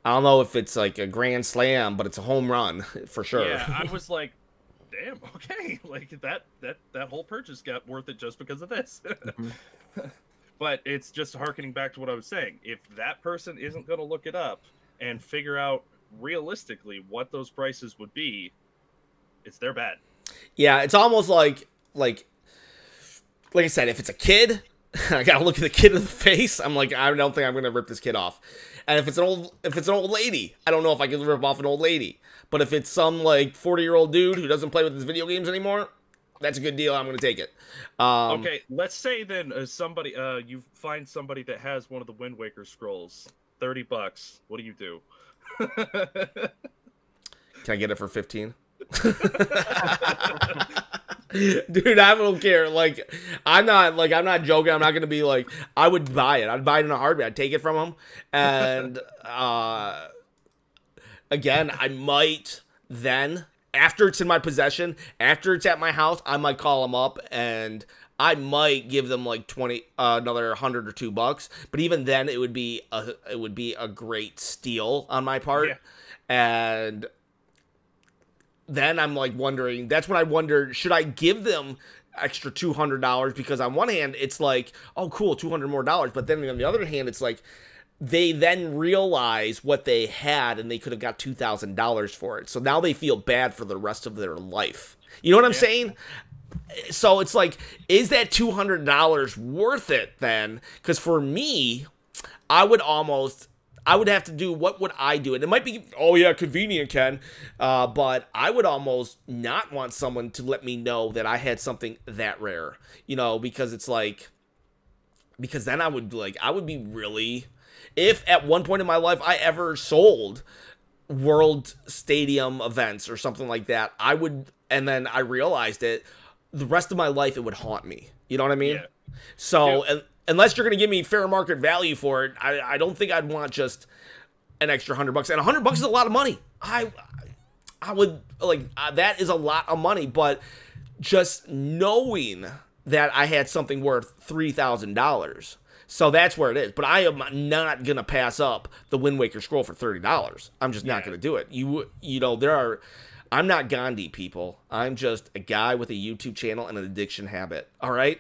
I don't know if it's like a grand slam, but it's a home run for sure. Yeah, I was like, damn, okay, like that whole purchase got worth it just because of this. But it's just harkening back to what I was saying. If that person isn't going to look it up and figure out realistically what those prices would be, it's their bad. Yeah, it's almost like I said, if it's a kid, I gotta look at the kid in the face. I'm like, I don't think I'm gonna rip this kid off. And if it's an old lady, I don't know if I can rip off an old lady. But if it's some like 40-year-old dude who doesn't play with his video games anymore, that's a good deal. I'm gonna take it. Okay, let's say then somebody you find somebody that has one of the Wind Waker scrolls. $30. What do you do? Can I get it for 15? Dude, I don't care. Like, I'm not joking. I'm not gonna be like, I would buy it. I'd buy it in a heartbeat. I'd take it from him. And again, I might then, after it's in my possession, after it's at my house, I might call them up and I might give them like another $100 or $2, but even then, it would be a great steal on my part, yeah. And then I'm like wondering. That's when I wonder, should I give them extra $200? Because on one hand, it's like, oh, cool, $200 more, but then on the other hand, it's like they then realize what they had and they could have got $2,000 for it. So now they feel bad for the rest of their life. You know what I'm saying? So it's like, is that $200 worth it then? Because for me, I would have to do, what would I do? And it might be, oh yeah, convenient, Ken. But I would almost not want someone to let me know that I had something that rare, you know, because it's like, because then I would be really, if at one point in my life I ever sold World Stadium events or something like that, I would, and then I realized it, the rest of my life, it would haunt me. You know what I mean? Yeah. So, unless you're going to give me fair market value for it, I don't think I'd want just an extra $100, and $100 is a lot of money. I would like that is a lot of money, but just knowing that I had something worth $3,000. So that's where it is. But I am not going to pass up the Wind Waker scroll for $30. I'm just not going to do it. You know, I'm not Gandhi, people. I'm just a guy with a YouTube channel and an addiction habit. All right?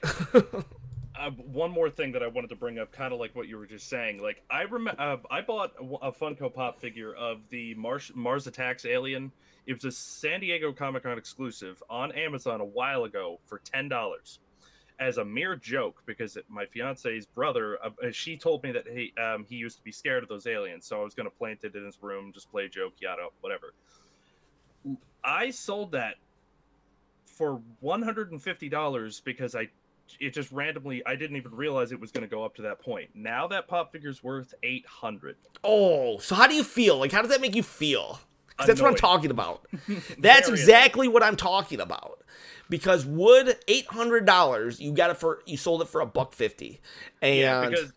One more thing that I wanted to bring up, kind of like what you were just saying. Like, I bought a Funko Pop figure of the Mars Attacks alien. It was a San Diego Comic-Con exclusive on Amazon a while ago for $10 as a mere joke, because my fiance's brother, she told me that he used to be scared of those aliens, so I was going to plant it in his room, just play a joke, yada, whatever. I sold that for $150 because it just randomly, I didn't even realize it was going to go up to that point. Now that pop figure's worth $800. Oh, so how do you feel? Like, how does that make you feel? Because that's what I'm talking about. That's Very exactly what I'm talking about. Because wood, $800, you sold it for $150. And yeah, because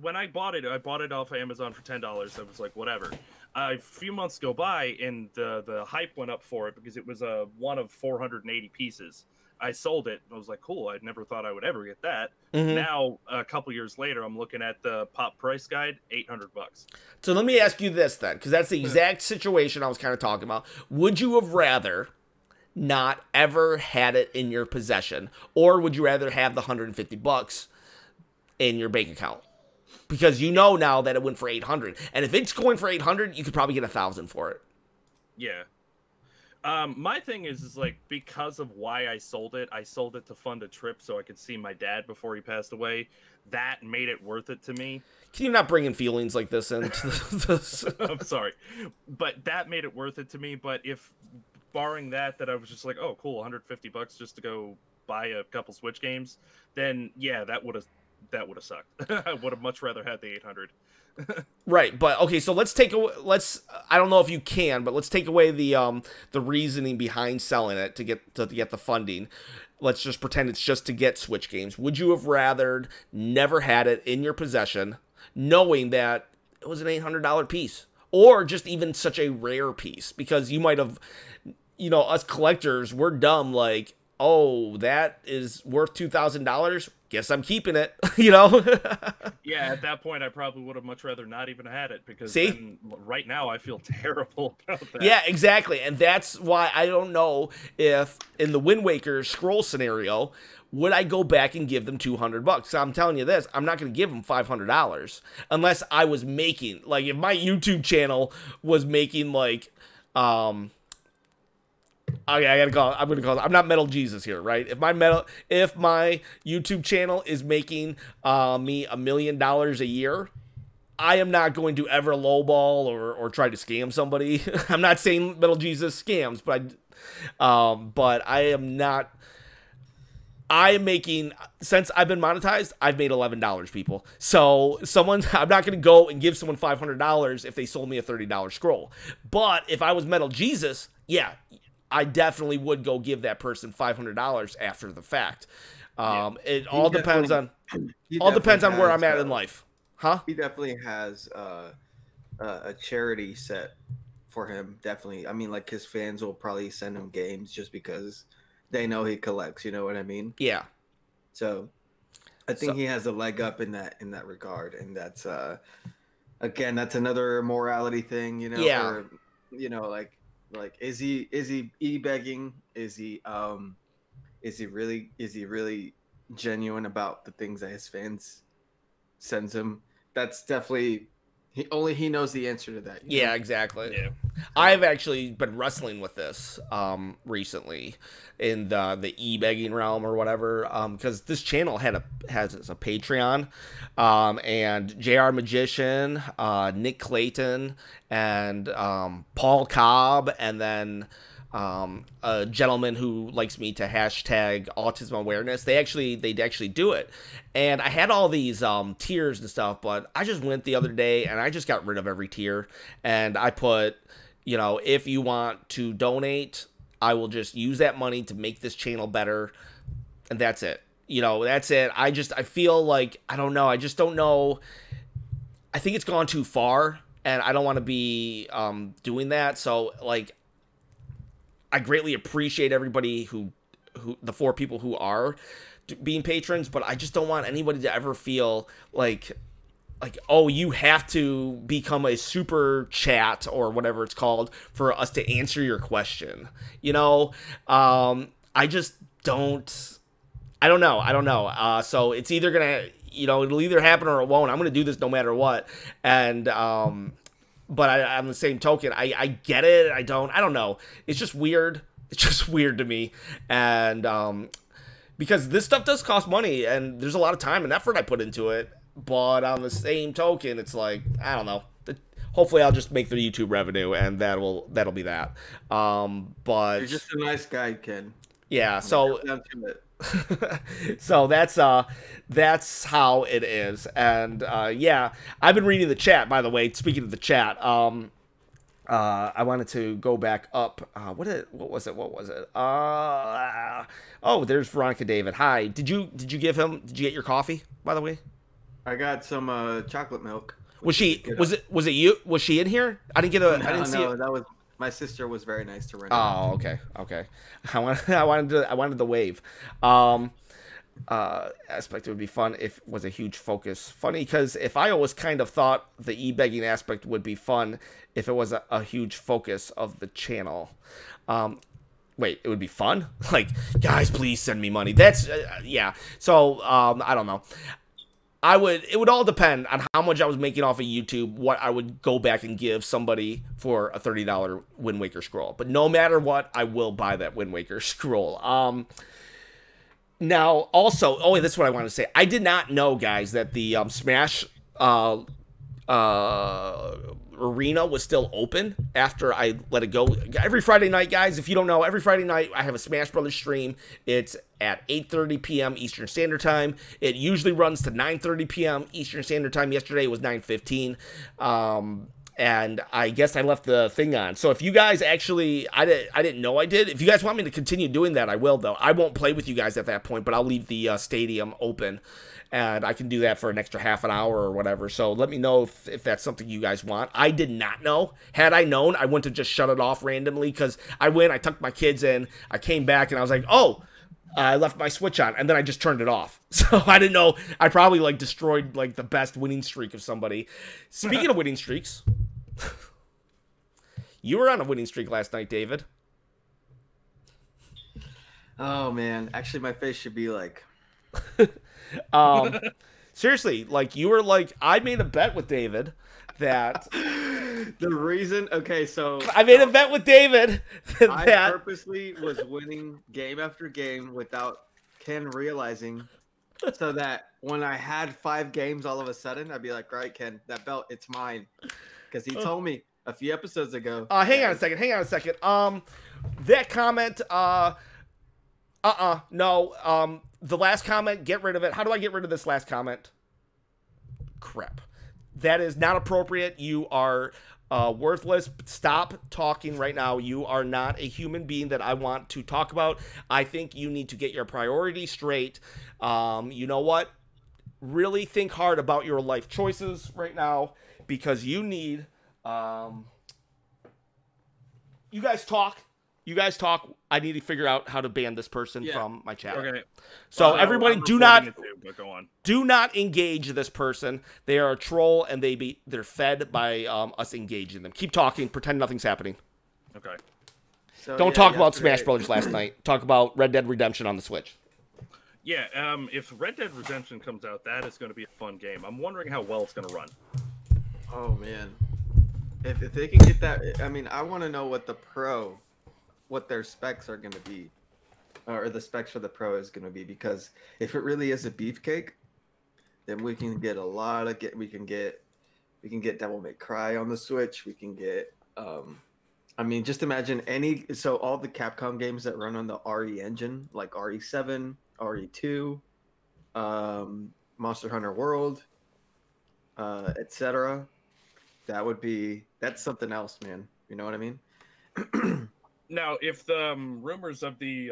when I bought it off of Amazon for $10. I was like, whatever. A few months go by, and the hype went up for it because it was one of 480 pieces. I sold it. I was like, cool. I never thought I would ever get that. Mm-hmm. Now, a couple years later, I'm looking at the pop price guide, $800. So let me ask you this then, because that's the exact situation I was kind of talking about. Would you have rather not ever had it in your possession, or would you rather have the $150 in your bank account? Because you know now that it went for $800, and if it's going for $800, you could probably get $1,000 for it. Yeah. My thing is like, because of why I sold it to fund a trip so I could see my dad before he passed away. That made it worth it to me. Can you not bring in feelings like this into this? I'm sorry, but that made it worth it to me. But if barring that I was just like, oh, cool, $150 just to go buy a couple Switch games, then yeah, that would have sucked. I would have much rather had the $800. Right, but okay, so I don't know if you can, but let's take away the reasoning behind selling it to get the funding. Let's just pretend it's just to get Switch games. Would you have rather never had it in your possession, knowing that it was an $800 piece, or just even such a rare piece? Because you might have, us collectors, we're dumb, like, oh, that is worth $2,000. Guess I'm keeping it, Yeah, at that point, I probably would have much rather not even had it, because right now I feel terrible about that. Yeah, exactly. And that's why I don't know if in the Wind Waker scroll scenario, would I go back and give them $200? So I'm telling you this, I'm not going to give them $500 unless I was making, like, if my YouTube channel was making, like, I'm not Metal Jesus here, right? If my YouTube channel is making me $1 million a year, I am not going to ever lowball or try to scam somebody. I'm not saying Metal Jesus scams, but I am not. I am making, since I've been monetized, I've made $11, people. So I'm not going to go and give someone $500 if they sold me a $30 scroll. But if I was Metal Jesus, yeah, I definitely would go give that person $500 after the fact. It all depends on where I'm at in life. Huh? He definitely has a charity set for him. Definitely. I mean, like, his fans will probably send him games just because they know he collects. You know what I mean? Yeah. So I think he has a leg up in that regard, and that's again, that's another morality thing. Yeah. Or, like, is he e-begging? Is he really genuine about the things that his fans sends him? That's definitely only he knows the answer to that. Yeah, exactly. Yeah. I've actually been wrestling with this recently in the e-begging realm or whatever, because this channel has a Patreon, and JR Magician, Nick Clayton, and Paul Cobb, and then a gentleman who likes me to hashtag Autism Awareness. They actually do it. And I had all these tiers and stuff, but I just went the other day and I just got rid of every tier. And I put, if you want to donate, I will just use that money to make this channel better. And that's it. That's it. I feel like, I don't know. I just don't know. I think it's gone too far and I don't want to be doing that. So like, I greatly appreciate everybody who the 4 people who are being patrons, but I just don't want anybody to ever feel like, oh, you have to become a super chat or whatever it's called for us to answer your question. You know, I just don't. I don't know. So it's either gonna, it'll either happen or it won't. I'm gonna do this no matter what. And but on the same token, I get it. I don't know. It's just weird. It's just weird to me. And because this stuff does cost money, and there's a lot of time and effort I put into it. But on the same token, it's like, I don't know. Hopefully, I'll just make the YouTube revenue, and that'll be that. But you're just a nice guy, Ken. Yeah. So so that's how it is. And yeah, I've been reading the chat, by the way. Speaking of the chat, I wanted to go back up. What was it? Oh, there's Veronica David. Hi. Did you get your coffee, by the way? I got some chocolate milk. Was she you? Was she in here? I didn't get a. No, I didn't see it. That was my sister. Was very nice to run. Oh, okay. I wanted the wave. Aspect would be fun if it was a huge focus. Funny because if I always kind of thought the e-begging aspect would be fun if it was a huge focus of the channel. Wait, it would be fun? Like, guys, please send me money. That's yeah. So I don't know. It would all depend on how much I was making off of YouTube, what I would go back and give somebody for a $30 Wind Waker scroll. But no matter what, I will buy that Wind Waker scroll. Now, also, this is what I want to say. I did not know, guys, that the Smash arena was still open after I let it go. Every Friday night, guys, if you don't know, every Friday night I have a Smash Brothers stream. It's at 8:30 p.m. Eastern Standard Time. It usually runs to 9:30 p.m. Eastern Standard Time. Yesterday it was 9:15. And I guess I left the thing on. So if you guys actually, I didn't know I did. If you guys want me to continue doing that, I will, though. I won't play with you guys at that point, but I'll leave the stadium open. And I can do that for an extra half an hour or whatever. So let me know if that's something you guys want. I did not know. Had I known, I wouldn't have just shut it off randomly because I tucked my kids in, I came back, and I was like, oh, I left my Switch on, and then I just turned it off. So I didn't know. I probably destroyed the best winning streak of somebody. Speaking of winning streaks, you were on a winning streak last night, David. Oh man, actually, my face should be seriously, you were I made a bet with David that the reason. Okay, so I made a bet with David that I purposely was winning game after game without Ken realizing, so that when I had 5 games, all of a sudden I'd be like, "Right, Ken, that belt, it's mine," because he told me a few episodes ago. Hang on a second. That comment. No. The last comment, get rid of it. How do I get rid of this last comment? Crap. That is not appropriate. You are worthless. Stop talking right now. You are not a human being that I want to talk about. I think you need to get your priorities straight. You know what? Really think hard about your life choices right now because you need... you guys talk. I need to figure out how to ban this person from my chat. Okay. So everybody, do not engage this person. They are a troll, and they're fed by us engaging them. Keep talking. Pretend nothing's happening. Okay. So, don't talk about Smash Brothers last night. Talk about Red Dead Redemption on the Switch. Yeah. If Red Dead Redemption comes out, that is going to be a fun game. I'm wondering how well it's going to run. Oh man. If they can get that, I mean, I want to know what their specs are going to be, or the specs for the Pro is going to be, because if it really is a beefcake, then we can get we can get Devil May Cry on the Switch. We can get, I mean, just imagine all the Capcom games that run on the RE engine, like RE7, RE2, Monster Hunter World, etc. That's something else, man. You know what I mean? Now, if the rumors of the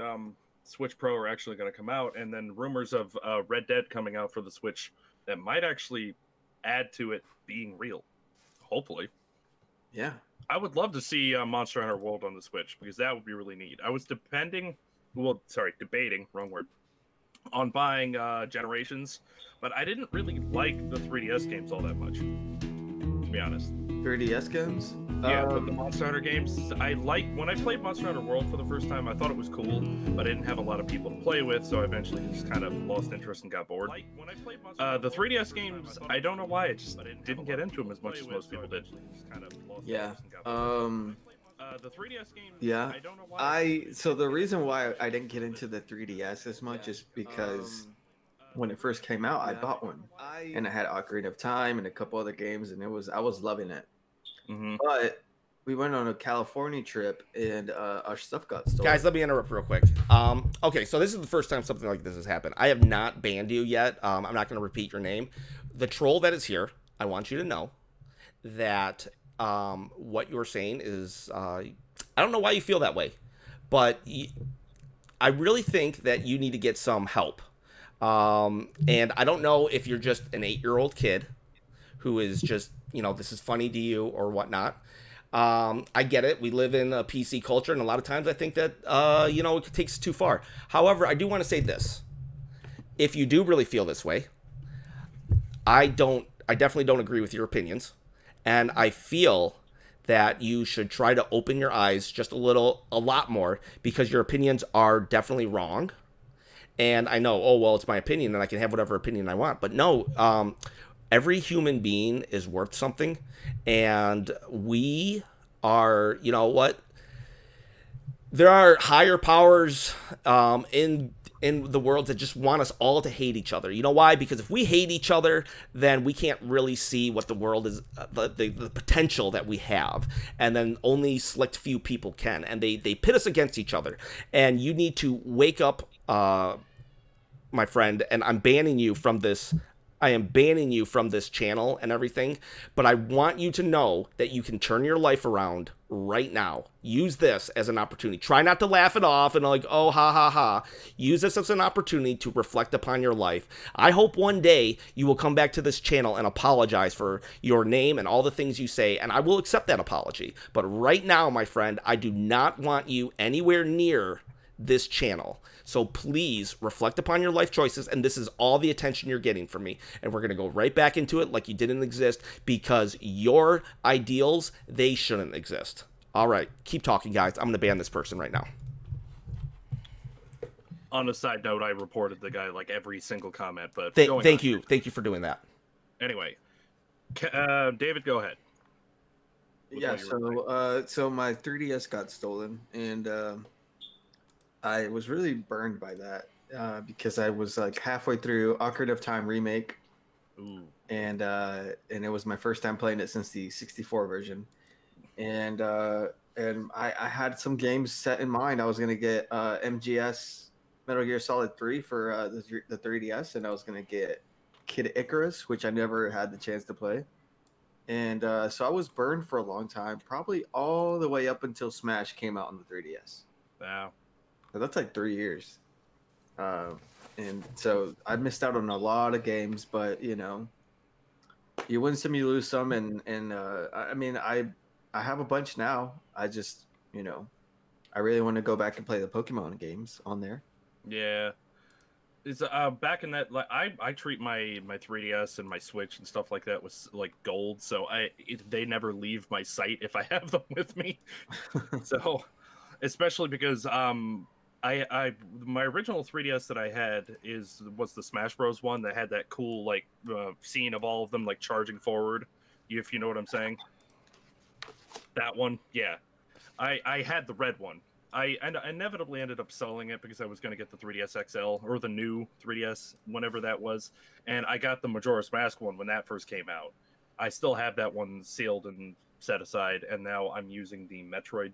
Switch Pro are actually going to come out, and then rumors of Red Dead coming out for the Switch, that might actually add to it being real. Hopefully. Yeah. I would love to see Monster Hunter World on the Switch because that would be really neat. I was debating, wrong word, on buying Generations, but I didn't really like the 3DS games all that much, to be honest. 3DS games? Yeah, but the Monster Hunter games, when I played Monster Hunter World for the first time, I thought it was cool, but I didn't have a lot of people to play with, so I eventually just kind of lost interest and got bored. The 3DS games, I don't know why, I just didn't get into them as much as most people did. Yeah. The 3DS games, Yeah. I don't know why. So the reason why I didn't get into the 3DS as much is because when it first came out, I bought one, and it had Ocarina of Time and a couple other games, and I was loving it. Mm-hmm. But we went on a California trip, and our stuff got stolen. Guys, let me interrupt real quick. Okay, so this is the first time something like this has happened. I have not banned you yet. I'm not going to repeat your name. The troll that is here, I want you to know that what you're saying is, I don't know why you feel that way, but I really think that you need to get some help. And I don't know if you're just an 8-year-old kid who is just, this is funny to you or whatnot. I get it. We live in a PC culture, and a lot of times I think that, it takes it too far. However, I do want to say this. If you do really feel this way, I definitely don't agree with your opinions. And I feel that you should try to open your eyes just a lot more, because your opinions are definitely wrong. And I know, oh, well, it's my opinion and I can have whatever opinion I want. But no, every human being is worth something. And we are, you know what? There are higher powers in the world that just want us all to hate each other. You know why? Because if we hate each other, then we can't really see what the world is, the potential that we have. And then only select few people can. And they pit us against each other. And you need to wake up, my friend, and I'm banning you from this. I am banning you from this channel and everything, but I want you to know that you can turn your life around right now. Use this as an opportunity. Try not to laugh it off and like, oh, ha, ha, ha. Use this as an opportunity to reflect upon your life. I hope one day you will come back to this channel and apologize for your name and all the things you say, and I will accept that apology. But right now, my friend, I do not want you anywhere near this channel. So please reflect upon your life choices, and this is all the attention you're getting from me. And we're going to go right back into it like you didn't exist, because your ideals, they shouldn't exist. All right, keep talking, guys. I'm going to ban this person right now. On a side note, I reported the guy like every single comment, but thank you for doing that. Anyway, David, go ahead. Yeah, so my 3DS got stolen, and I was really burned by that because I was like halfway through Ocarina of Time remake. Ooh. And it was my first time playing it since the 64 version, and I had some games set in mind. I was gonna get MGS Metal Gear Solid 3 for the 3DS, and I was gonna get Kid Icarus, which I never had the chance to play. And so I was burned for a long time, probably all the way up until Smash came out on the 3DS. Wow. So that's like 3 years. And so I missed out on a lot of games, but you win some, you lose some, and I mean, I have a bunch now. I just, I really want to go back and play the Pokemon games on there. Yeah. It's back in that, like, I treat my 3DS and my Switch and stuff like that was like gold, so they never leave my sight if I have them with me. So, especially because my original 3DS that I had was the Smash Bros. One that had that cool like scene of all of them like charging forward, if you know what I'm saying. That one, yeah. I had the red one. I inevitably ended up selling it because I was going to get the 3DS XL or the new 3DS, whenever that was, and I got the Majora's Mask one when that first came out. I still have that one sealed and set aside, and now I'm using the Metroid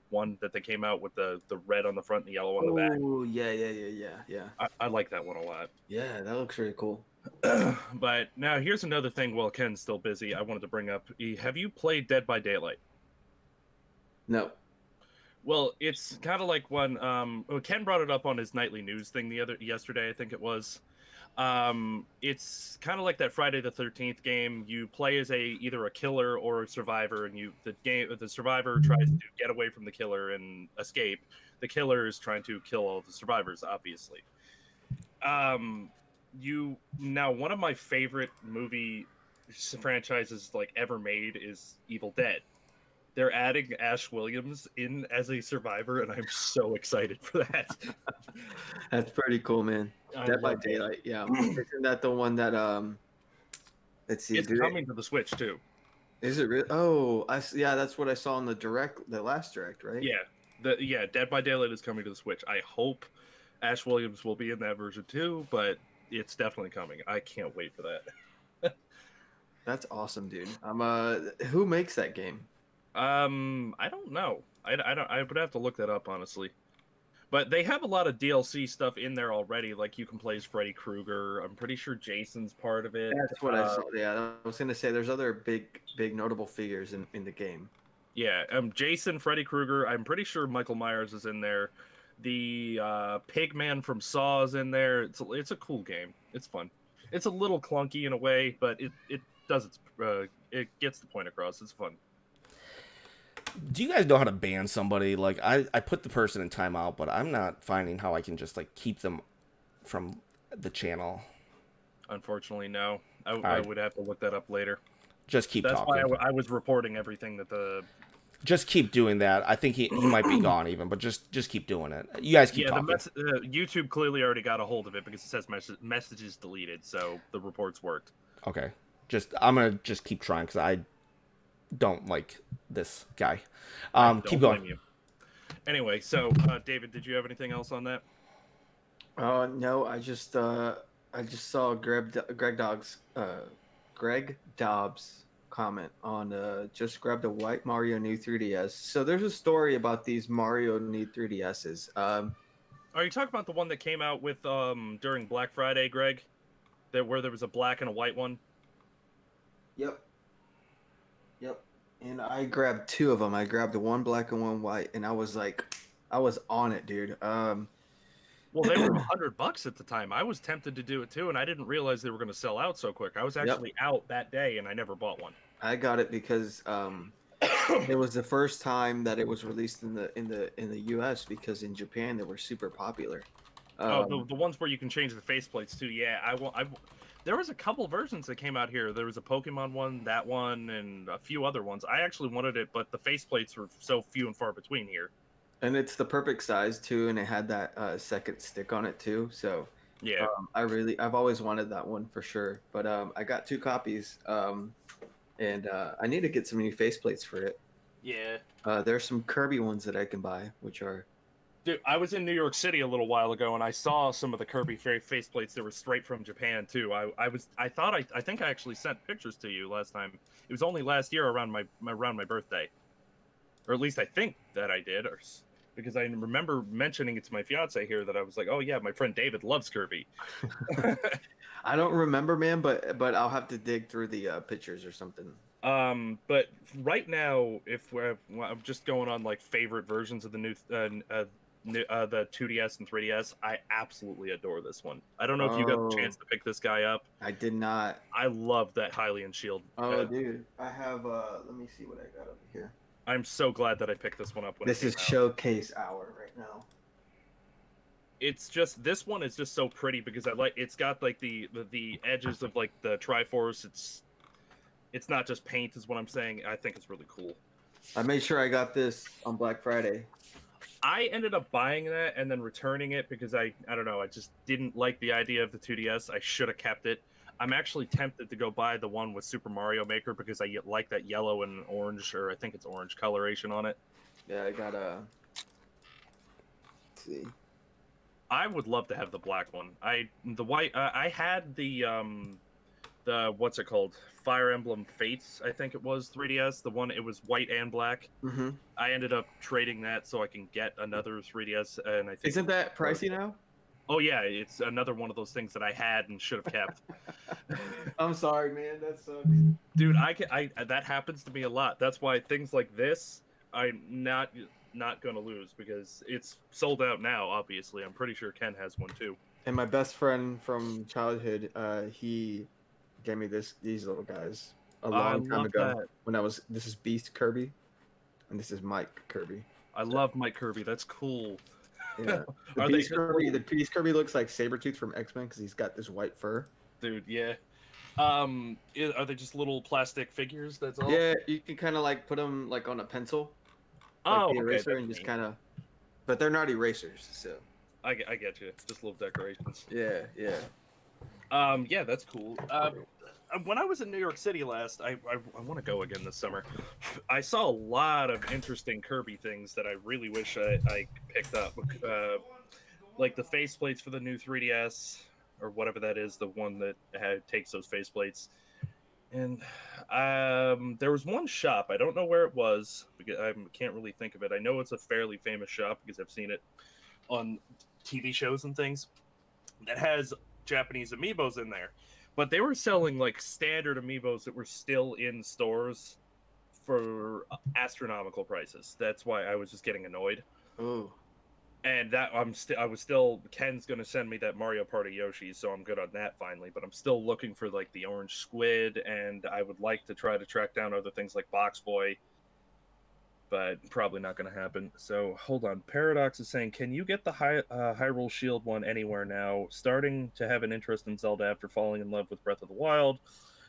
one that they came out with the red on the front and the yellow on the back. Oh yeah. I like that one a lot. Yeah, that looks really cool. But now here's another thing. While Ken's still busy, I wanted to bring up: have you played Dead by Daylight? No. Well, it's kind of like when Ken brought it up on his nightly news thing yesterday, I think it was. It's kind of like that Friday the 13th game. You play as either a killer or a survivor, and the survivor tries to get away from the killer and escape. The killer is trying to kill all the survivors, obviously. One of my favorite movie franchises like ever made is Evil Dead. They're adding Ash Williams in as a survivor, and I'm so excited for that. That's pretty cool, man. Dead by Daylight, yeah. Isn't that the one that let's see, it's coming to the Switch too. Is it really? Oh, yeah, that's what I saw in the last direct, right? Yeah, Dead by Daylight is coming to the Switch. I hope Ash Williams will be in that version too, but it's definitely coming. I can't wait for that. That's awesome, dude. Who makes that game? I don't know. I would have to look that up, honestly. But they have a lot of DLC stuff in there already. Like you can play as Freddy Krueger. I'm pretty sure Jason's part of it. That's what I saw. Yeah, I was gonna say there's other big notable figures in the game. Yeah, Jason, Freddy Krueger. I'm pretty sure Michael Myers is in there. The Pigman from Saw is in there. It's a cool game. It's fun. It's a little clunky in a way, but it does it gets the point across. It's fun. Do you guys know how to ban somebody? Like, I put the person in timeout, but I'm not finding how I can just, like, keep them from the channel. Unfortunately, no. I would have to look that up later. Just keep talking. That's why I was reporting everything that the... Just keep doing that. I think he might be gone even, but just keep doing it. You guys keep talking. YouTube clearly already got a hold of it because it says messages deleted, so the reports worked. Okay. I'm going to just keep trying because I don't like this guy. Keep going. You. Anyway, so David, did you have anything else on that? No, I just saw Greg Dobbs comment on just grabbed a white Mario new 3DS. So there's a story about these Mario new 3DSs. Are you talking about the one that came out with during Black Friday, Greg? Where there was a black and a white one? Yep. And I grabbed two of them. I grabbed the one black and one white, and I was on it, dude. Well, they were $100 at the time. I was tempted to do it too, and I didn't realize they were going to sell out so quick. I was actually out that day, and I never bought one. I got it because it was the first time that it was released in the U.S. because in Japan they were super popular. The ones where you can change the faceplates too. Yeah, there was a couple versions that came out here. There was a Pokemon one, that one, and a few other ones. I actually wanted it, but the faceplates were so few and far between here. And it's the perfect size too, and it had that second stick on it too. So yeah, I've always wanted that one for sure. But I got two copies, and I need to get some new faceplates for it. Yeah. There's some Kirby ones that I can buy, which are. Dude, I was in New York City a little while ago, and I saw some of the Kirby faceplates that were straight from Japan too. I think I actually sent pictures to you last time. It was only last year around my birthday, or at least I think that I did, because I remember mentioning it to my fiance here that I was like, oh yeah, my friend David loves Kirby. I don't remember, man, but I'll have to dig through the pictures or something. But right now, I'm just going on like favorite versions of the new the 2DS and 3DS, I absolutely adore this one. I don't know if you got the chance to pick this guy up. I did not. I love that Hylian shield. Oh, dude. I have, let me see what I got over here. I'm so glad that I picked this one up. This is showcase hour right now. It's just, this one is just so pretty because it's got like the edges of like the Triforce. It's not just paint is what I'm saying. I think it's really cool. I made sure I got this on Black Friday. I ended up buying that and then returning it because I don't know, I just didn't like the idea of the 2DS. I should have kept it. I'm actually tempted to go buy the one with Super Mario Maker because I like that yellow and orange, or I think it's orange coloration on it. Yeah, I got a... Let's see. I would love to have the black one. I had the what's it called? Fire Emblem Fates, I think it was 3DS. The one, it was white and black. Mm-hmm. I ended up trading that so I can get another 3DS, and I think isn't that pricey now? Oh yeah, it's another one of those things that I had and should have kept. I'm sorry, man. That sucks. Dude, I that happens to me a lot. That's why things like this, I'm not gonna lose because it's sold out now. Obviously, I'm pretty sure Ken has one too. And my best friend from childhood, he gave me these little guys a I long time love ago. that. When I was, this is Beast Kirby, and this is Mike Kirby. I love Mike Kirby. That's cool. Yeah, the Are they Beast just Kirby, little- the Beast Kirby looks like Sabretooth from X-Men because he's got this white fur. Dude, yeah. Are they just little plastic figures? That's all. Yeah, you can kind of like put them like on a pencil, like Oh, the okay. eraser, That's and just neat. kind of. But they're not erasers, so. I get you. Just little decorations. Yeah, yeah. Yeah, that's cool. When I was in New York City last, I want to go again this summer. I saw a lot of interesting Kirby things that I really wish I picked up. Like the faceplates for the new 3DS, or whatever that is, the one that takes those faceplates. And there was one shop, I don't know where it was, because I can't really think of it. I know it's a fairly famous shop because I've seen it on TV shows and things, that has Japanese amiibos in there. But they were selling like standard amiibos that were still in stores for astronomical prices. That's why I was just getting annoyed. Oh. And that I was still Ken's gonna send me that Mario Party Yoshi, so I'm good on that finally. But I'm still looking for like the orange squid, and I would like to try to track down other things like Box Boy, but probably not gonna happen. So hold on, Paradox is saying, can you get the Hyrule Shield one anywhere now? Starting to have an interest in Zelda after falling in love with Breath of the Wild,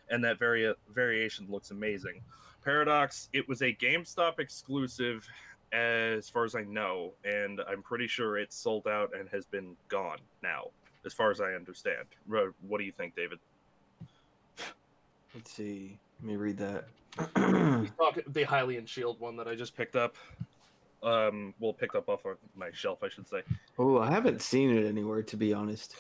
and that variation looks amazing. Paradox, it was a GameStop exclusive, as far as I know, and I'm pretty sure it's sold out and has been gone now, as far as I understand. What do you think, David? Let's see. Let me read that. He's talking the Hylian Shield one that I just picked up. Picked up off of my shelf, I should say. Oh, I haven't seen it anywhere, to be honest.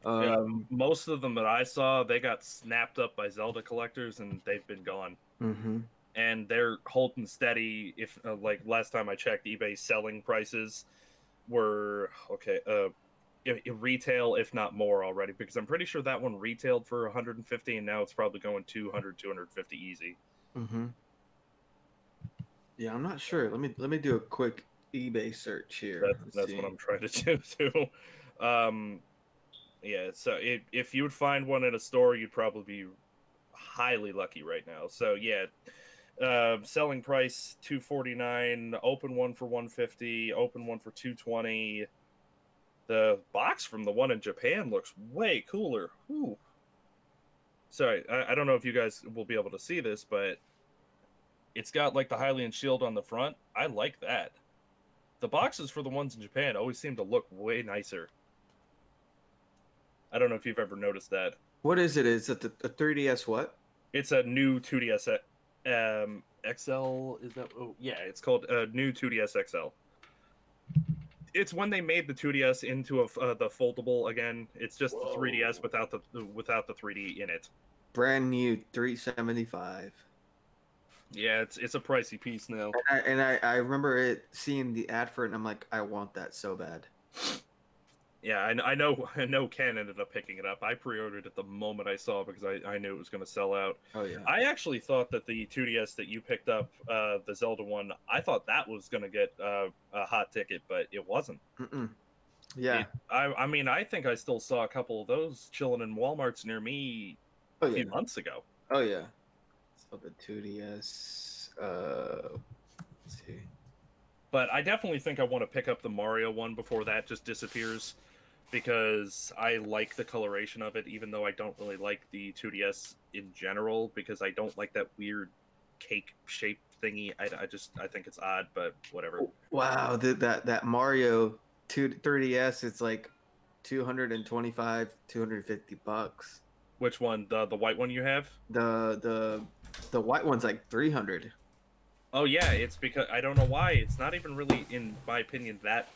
Yeah, most of them that I saw, they got snapped up by Zelda collectors, and they've been gone. Mm-hmm. And they're holding steady. If like last time I checked, eBay selling prices were okay. Retail, if not more already, because I'm pretty sure that one retailed for 150, and now it's probably going 200, 250 easy. Mm-hmm. Yeah, I'm not sure. Let me do a quick eBay search here. That's what I'm trying to do too. Yeah. So if you would find one at a store, you'd probably be highly lucky right now. So yeah. Selling price $249, open one for $150, open one for $220. The box from the one in Japan looks way cooler. Ooh. Sorry, I don't know if you guys will be able to see this, but it's got like the Hylian shield on the front. I like that. The boxes for the ones in Japan always seem to look way nicer. I don't know if you've ever noticed that. What is it? Is it a 3DS what? It's a new 2DS XL. Is that? Oh, yeah, it's called new 2DS XL. It's when they made the 2DS into the foldable again. It's just the 3DS without the 3D in it. Brand new, $375. Yeah, it's a pricey piece now. And I remember seeing the ad for it, and I'm like, I want that so bad. Yeah, I know Ken ended up picking it up. I pre-ordered it the moment I saw it because I knew it was going to sell out. Oh yeah. I actually thought that the 2DS that you picked up, the Zelda one, I thought that was going to get a hot ticket, but it wasn't. Mm-mm. Yeah. I mean, I think I still saw a couple of those chilling in Walmarts near me a few months ago. Oh yeah. So the 2DS. Let's see. But I definitely think I want to pick up the Mario one before that just disappears, because I like the coloration of it, even though I don't really like the 2DS in general, because I don't like that weird cake shape thingy. I think it's odd, but whatever. Wow, that Mario 3DS, it's like $225, $250. Which one? The white one you have? The white one's like $300. Oh yeah, it's because I don't know why. It's not even really, in my opinion, that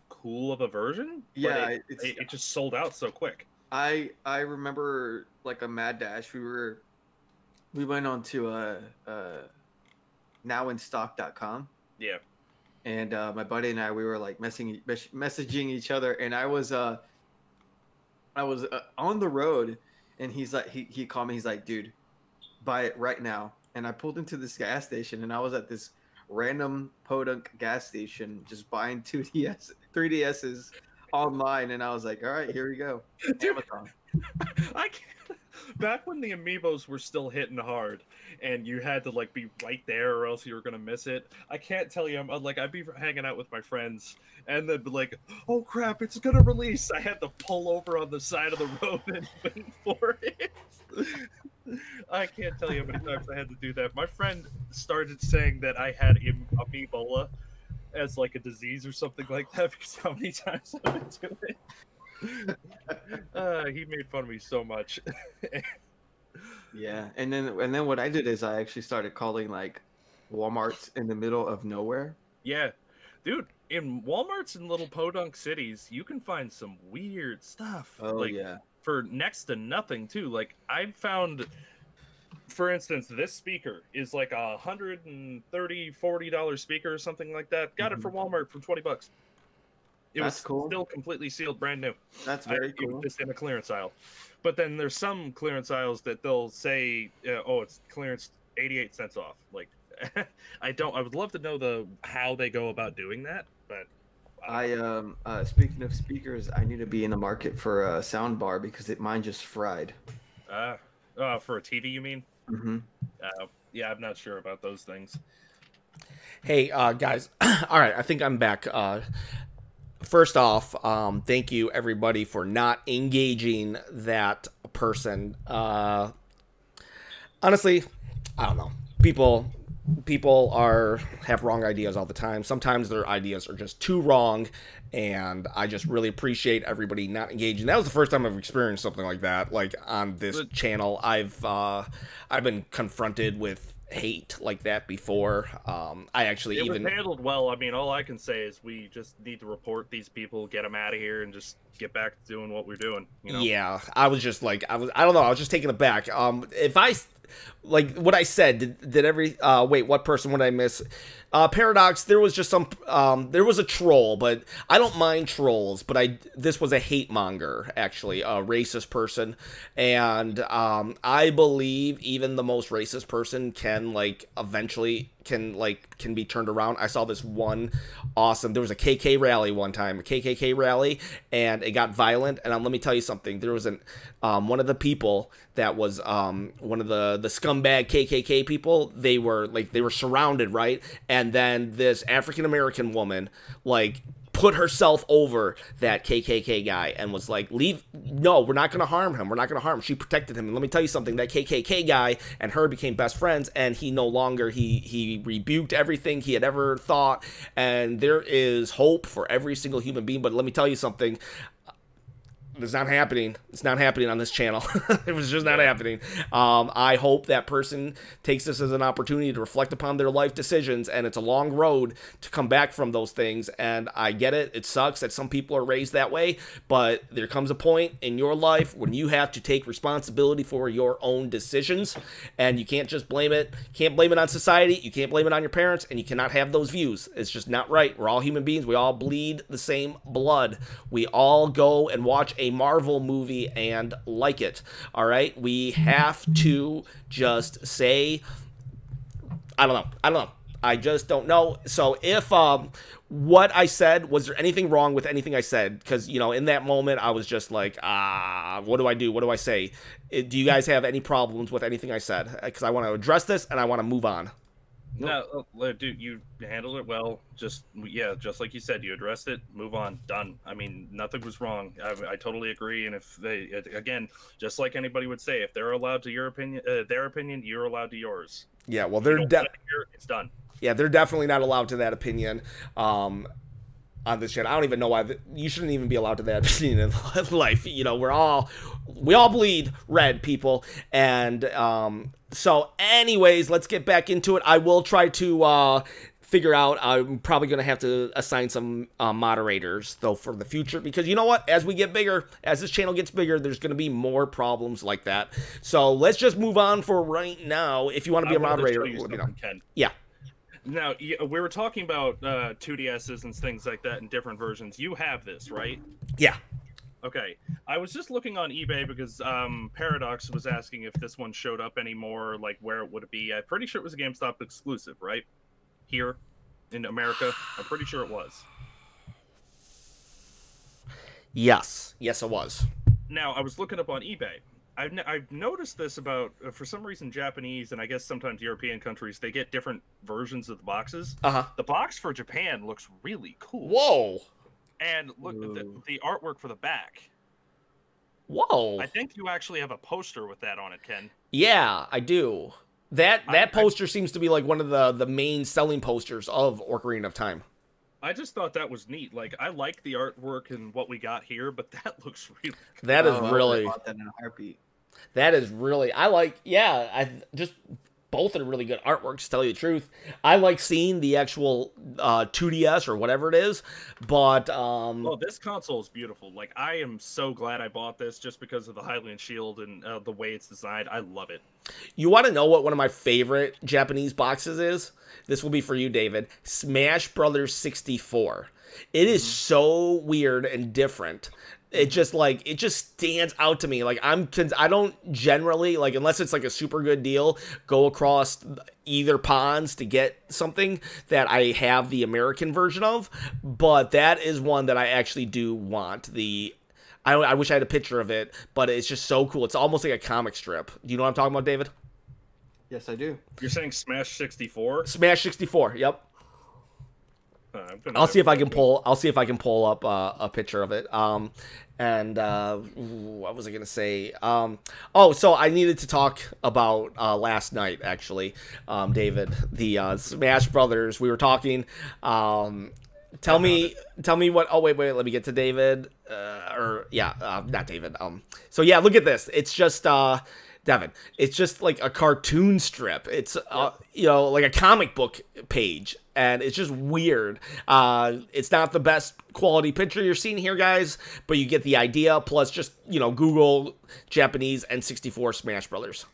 cool of a version. Yeah, it just sold out so quick. I remember like a mad dash. We went on to nowinstock.com. Yeah. And my buddy and I, we were like messaging each other, and I was on the road, and he's like, he called me. He's like, dude, buy it right now. And I pulled into this gas station, and I was at this random podunk gas station just buying 3DSs online, and I was like, all right, here we go. Amazon. I can't. Back when the amiibos were still hitting hard, and you had to like be right there, or else you were gonna miss it. I can't tell you. I'd be hanging out with my friends, and they'd be like, "Oh crap, it's gonna release!" I had to pull over on the side of the road and wait for it. I can't tell you how many times I had to do that. My friend started saying that I had Amiibola as like a disease or something like that because how many times I would do it. He made fun of me so much. Yeah, and then what I did is I actually started calling like Walmarts in the middle of nowhere. Yeah, dude, in Walmarts in little podunk cities, you can find some weird stuff. Oh like, yeah. For next to nothing too. Like I've found, for instance, this speaker is like $130-$40 speaker or something like that. Got it from Walmart for $20. It That's was cool. still completely sealed, brand new. That's very cool. Just in a clearance aisle. But then there's some clearance aisles that they'll say, "Oh, it's clearance 88 cents off." Like, I would love to know how they go about doing that. But speaking of speakers, I need to be in the market for a sound bar because mine just fried. For a TV, you mean? Mm-hmm. Yeah, I'm not sure about those things. Hey, guys. All right, I think I'm back. First off, thank you everybody for not engaging that person. Honestly, I don't know. People have wrong ideas all the time. Sometimes their ideas are just too wrong, and I just really appreciate everybody not engaging. That was the first time I've experienced something like that. Like on this channel, I've been confronted with hate like that before. I actually it was handled well. I mean, all I can say is we just need to report these people, get them out of here, and just get back to doing what we're doing. You know? Yeah, I was just like, I don't know, I was just taken aback. If I, like, what I said, did every, wait, what person would I miss? Paradox, there was just there was a troll, but I don't mind trolls, but this was a hate monger, actually, a racist person, and, I believe even the most racist person can, like, eventually can be turned around. I saw this one there was a KK rally one time, a KKK rally, and it got violent, and let me tell you something, there was one of the people that was, one of the scumbag KKK people, they were surrounded, right, and then this African-American woman, like, put herself over that KKK guy and was like, no, we're not going to harm him. We're not going to harm him. She protected him. And let me tell you something, that KKK guy and her became best friends, and he no longer, he rebuked everything he had ever thought. And there is hope for every single human being. But let me tell you something, it's not happening. It's not happening on this channel. It was just not happening. I hope that person takes this as an opportunity to reflect upon their life decisions, and it's a long road to come back from those things, and I get it. It sucks that some people are raised that way, but there comes a point in your life when you have to take responsibility for your own decisions, and you can't just blame it. You can't blame it on society. You can't blame it on your parents, and you cannot have those views. It's just not right. We're all human beings. We all bleed the same blood. We all go and watch a Marvel movie and like it. All right, we have to just say, I don't know. I just don't know. So if what I said, was there anything wrong with anything I said? Because, you know, in that moment I was just like, what do I do? What do I say? Do you guys have any problems with anything I said? Because I want to address this and I want to move on. No, dude, you handled it well. Just like you said, you addressed it, move on, done. I mean, nothing was wrong. I totally agree. And if they, again, just like anybody would say, if they're allowed to their opinion, you're allowed to yours. Yeah, well, it's done. Yeah, they're definitely not allowed to that opinion. On this channel, I don't even know why you shouldn't even be allowed to that opinion in life. You know, we all bleed red, people, and so anyways, let's get back into it. I will try to figure out, I'm probably going to have to assign some moderators, though, for the future, because you know what? As we get bigger, as this channel gets bigger, there's going to be more problems like that. So let's just move on for right now. If you want to be a moderator, let me know. Yeah. Now, we were talking about 2DSs and things like that in different versions. You have this, right? Yeah. Okay. I was just looking on eBay because Paradox was asking if this one showed up anymore, like where it would be. I'm pretty sure it was a GameStop exclusive, right? Here in America. I'm pretty sure it was. Yes, yes, it was. Now, I was looking up on eBay. I've noticed this about, for some reason, Japanese and I guess sometimes European countries, they get different versions of the boxes. The box for Japan looks really cool. Whoa. And look at the artwork for the back. Whoa. I think you actually have a poster with that on it, Ken. Yeah, I do. That poster seems to be like one of the main selling posters of Ocarina of Time. I just thought that was neat. Like, I like the artwork and what we got here, but that looks really good. That is really... I bought that in a heartbeat. That is really... I like... Yeah, I just... Both are really good artworks, to tell you the truth. I like seeing the actual 2DS or whatever it is, but... Oh, this console is beautiful. Like, I am so glad I bought this just because of the Hylian Shield and the way it's designed. I love it. You want to know what one of my favorite Japanese boxes is? This will be for you, David. Smash Brothers 64. It is so weird and different. It just stands out to me. Like, I don't generally, like, unless it's like a super good deal, go across either ponds to get something that I have the American version of. But that is one that I actually do want. I wish I had a picture of it, but it's just so cool. It's almost like a comic strip. Do you know what I'm talking about, David? Yes, I do. You're saying Smash 64? Smash 64. Yep. I'll see if I can pull up a picture of it. What was I gonna say? So I needed to talk about last night, actually, David. The Smash Brothers. We were talking. Tell me what. Oh wait, let me get to David. Not David. So yeah, look at this. It's just Devin. It's just like a cartoon strip. It's like a comic book page. And it's just weird. It's not the best quality picture you're seeing here, guys, but you get the idea. Plus, just Google Japanese N64 Smash Brothers.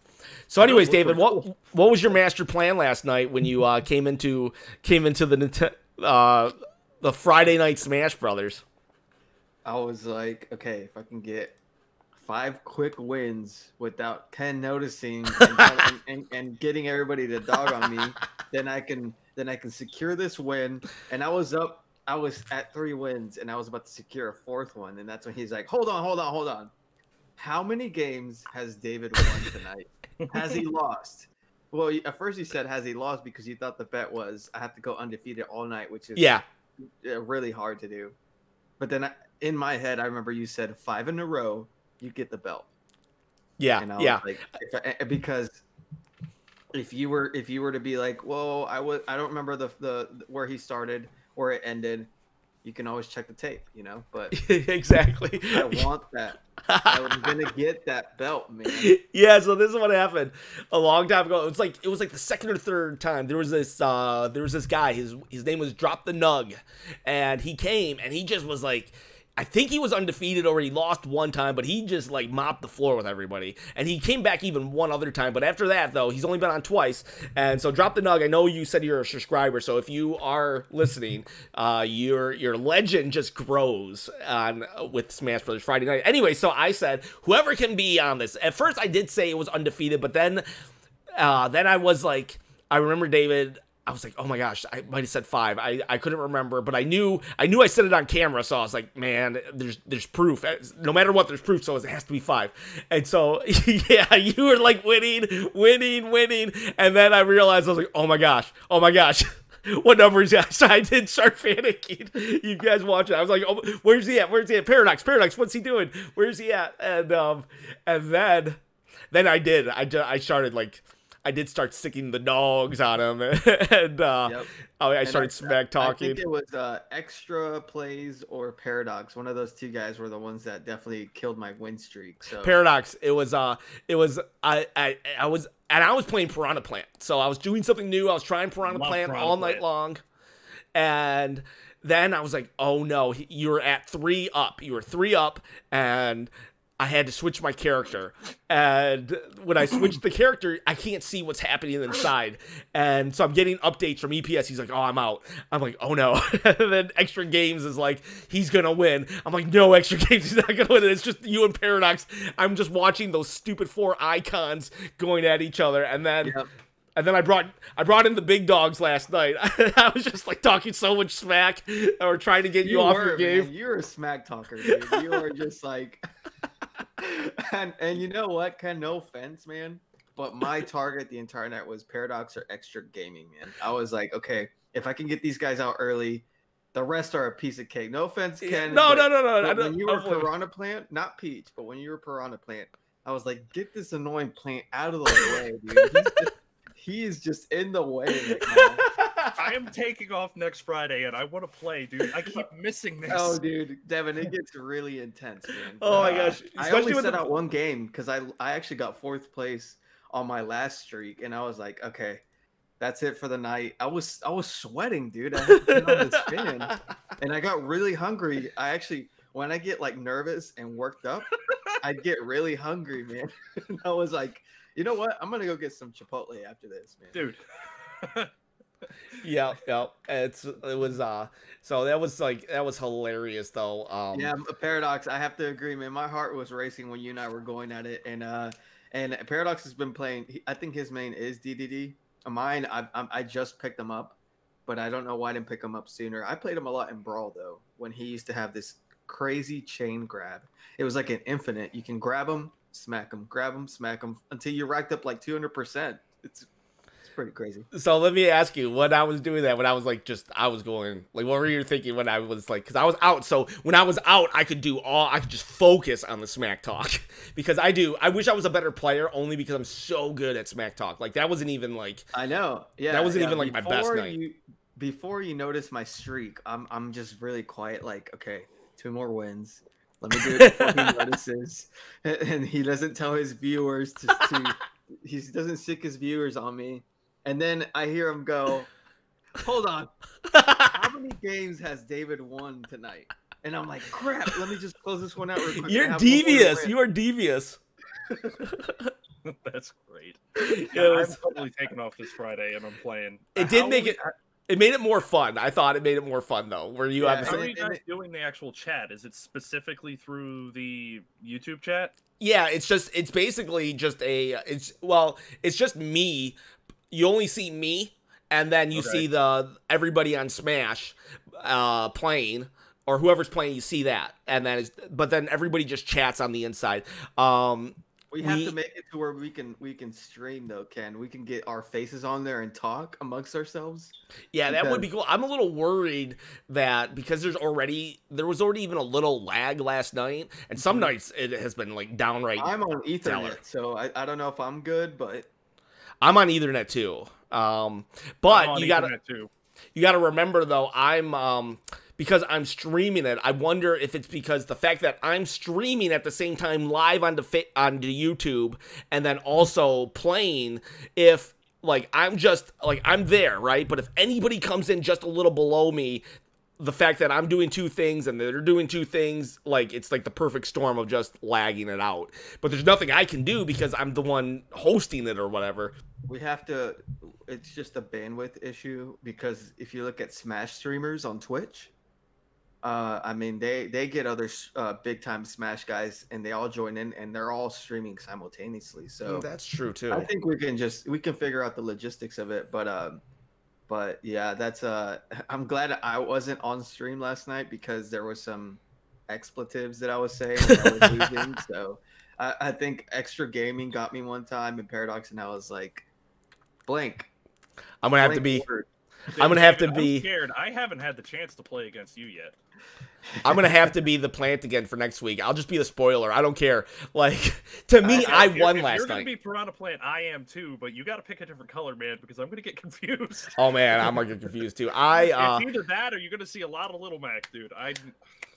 So, anyways, David, what was your master plan last night when you came into the Friday night Smash Brothers? I was like, okay, if I can get 5 quick wins without Ken noticing and getting everybody to dog on me, then I can secure this win. And I was at 3 wins and I was about to secure a 4th one. And that's when he's like, hold on. How many games has David won tonight? Has he lost? Well, at first you said, has he lost? Because you thought the bet was I have to go undefeated all night, which is really hard to do. But then in my head, I remember you said 5 in a row, you get the belt. Yeah. And I was like, because if you were to be like, whoa, I don't remember the where he started, where it ended, you can always check the tape, but exactly. I want that. I was gonna get that belt, man. Yeah, so this is what happened a long time ago. It was like the second or third time. There was this guy, his name was Drop the Nug, and he came and he just was like, I think he was undefeated or he lost one time, but he just like mopped the floor with everybody. And he came back even one other time. But after that, though, he's only been on twice. And so Drop the Nug, I know you said you're a subscriber. So if you are listening, your legend just grows with Smash Brothers Friday night. Anyway, so I said, whoever can be on this. At first, I did say it was undefeated. But then I was like, I remember David... I was like, oh my gosh, I might have said 5. I couldn't remember, but I knew I said it on camera, so I was like, man, there's proof. No matter what, there's proof, so it has to be 5. And so, yeah, you were like winning, and then I realized, I was like, oh my gosh. What number is that? So I did start panicking. You guys watch it. I was like, oh, where's he at? Paradox, what's he doing? Where's he at? And then I did. I started like... I did start sticking the dogs on him, and I started smack talking. I think it was Extra Plays or Paradox. One of those 2 guys were the ones that definitely killed my win streak. So Paradox. I was playing Piranha Plant, so I was doing something new. I was trying Piranha Plant all night long, and then I was like, oh no, you were at 3 up. You were 3 up, and I had to switch my character, and when I switched the character, I can't see what's happening inside, and so I'm getting updates from EPS. He's like, oh, I'm out. I'm like, oh no. And then Extra Games is like, he's gonna win. I'm like, no, Extra Games, he's not gonna win. It's just you and Paradox. I'm just watching those stupid 4 icons going at each other, and then And then I brought in the big dogs last night. I was just like talking so much smack or trying to get you off your game. Man, you're a smack talker, dude. You are just like, and you know what? Ken, no offense, man, but my target the entire night was Paradox or Extra Gaming, man. I was like, okay, if I can get these guys out early, the rest are a piece of cake. No offense, Ken. No. When you were Piranha Plant, not Peach, but when you were Piranha Plant, I was like, get this annoying plant out of the way, dude. He is just in the way right now. I am taking off next Friday, and I want to play, dude. I keep missing this. Oh, dude, Devin, it gets really intense, man. Oh my gosh! I only set out one game because I actually got 4th place on my last streak, and I was like, okay, that's it for the night. I was sweating, dude. I had to turn on this fan, and I got really hungry. When I get like nervous and worked up, I'd get really hungry, man. And I was like, you know what? I'm gonna go get some Chipotle after this, man. Dude. Yeah. So that was hilarious though. Yeah, Paradox, I have to agree, man. My heart was racing when you and I were going at it, and Paradox has been playing. I think his main is DDD. Mine, I just picked him up, but I don't know why I didn't pick him up sooner. I played him a lot in Brawl though, when he used to have this crazy chain grab. It was like an infinite. You can grab him, smack him, until you racked up like 200%. It's pretty crazy. So let me ask you, when I was doing that, when I was like, I was going, like, what were you thinking when I was like, because I was out. So when I was out, I could just focus on the smack talk because I wish I was a better player only because I'm so good at smack talk. Like that wasn't even like, I know. Yeah. That wasn't even like my best night. Before you notice my streak, I'm just really quiet. Like, okay, 2 more wins. Let me do it before he notices. And he doesn't tell his viewers he doesn't sick his viewers on me. And then I hear him go, hold on. How many games has David won tonight? And I'm like, crap, let me just close this one out real quick. You're devious. You are devious. That's great. Yeah, I'm totally taking off this Friday and I'm playing. It made it more fun. I thought it made it more fun though. Where you have how are you guys doing the actual chat? Is it specifically through the YouTube chat? Yeah, it's basically just it's just me. You only see me, and then you see everybody on Smash playing, or whoever's playing. You see that, and but then everybody just chats on the inside. We have to make it to where we can stream though, Ken. We can get our faces on there and talk amongst ourselves. Yeah, that would be cool. I'm a little worried that because there was already even a little lag last night, and some nights it has been like downright. I'm on Ethernet, so I don't know if I'm good, but I'm on Ethernet too. But you gotta remember though, I'm because I'm streaming it, I wonder if it's because the fact that I'm streaming at the same time live onto YouTube and then also playing, if like I'm there, right? But if anybody comes in just a little below me, the fact that I'm doing 2 things and they're doing 2 things, like it's like the perfect storm of just lagging it out. But there's nothing I can do because I'm the one hosting it or whatever. We have to. It's just a bandwidth issue because if you look at Smash streamers on Twitch, I mean they get other big time Smash guys and they all join in and they're all streaming simultaneously. So that's true too. I think we can figure out the logistics of it, but yeah, that's I'm glad I wasn't on stream last night because there was some expletives that I was saying when I was losing. So I think Extra Gaming got me one time in Paradox, and I was like, blank. I'm gonna have to be. I'm gonna have to be. I'm scared. I haven't had the chance to play against you yet. I'm gonna have to be the plant again for next week. I'll just be the spoiler. I don't care. Like to me, I won last You're night. gonna be Piranha Plant. I am too, but you got to pick a different color, man, because I'm gonna get confused. Oh man, I'm gonna get confused too. It's either that or you're gonna see a lot of Little Mac, dude.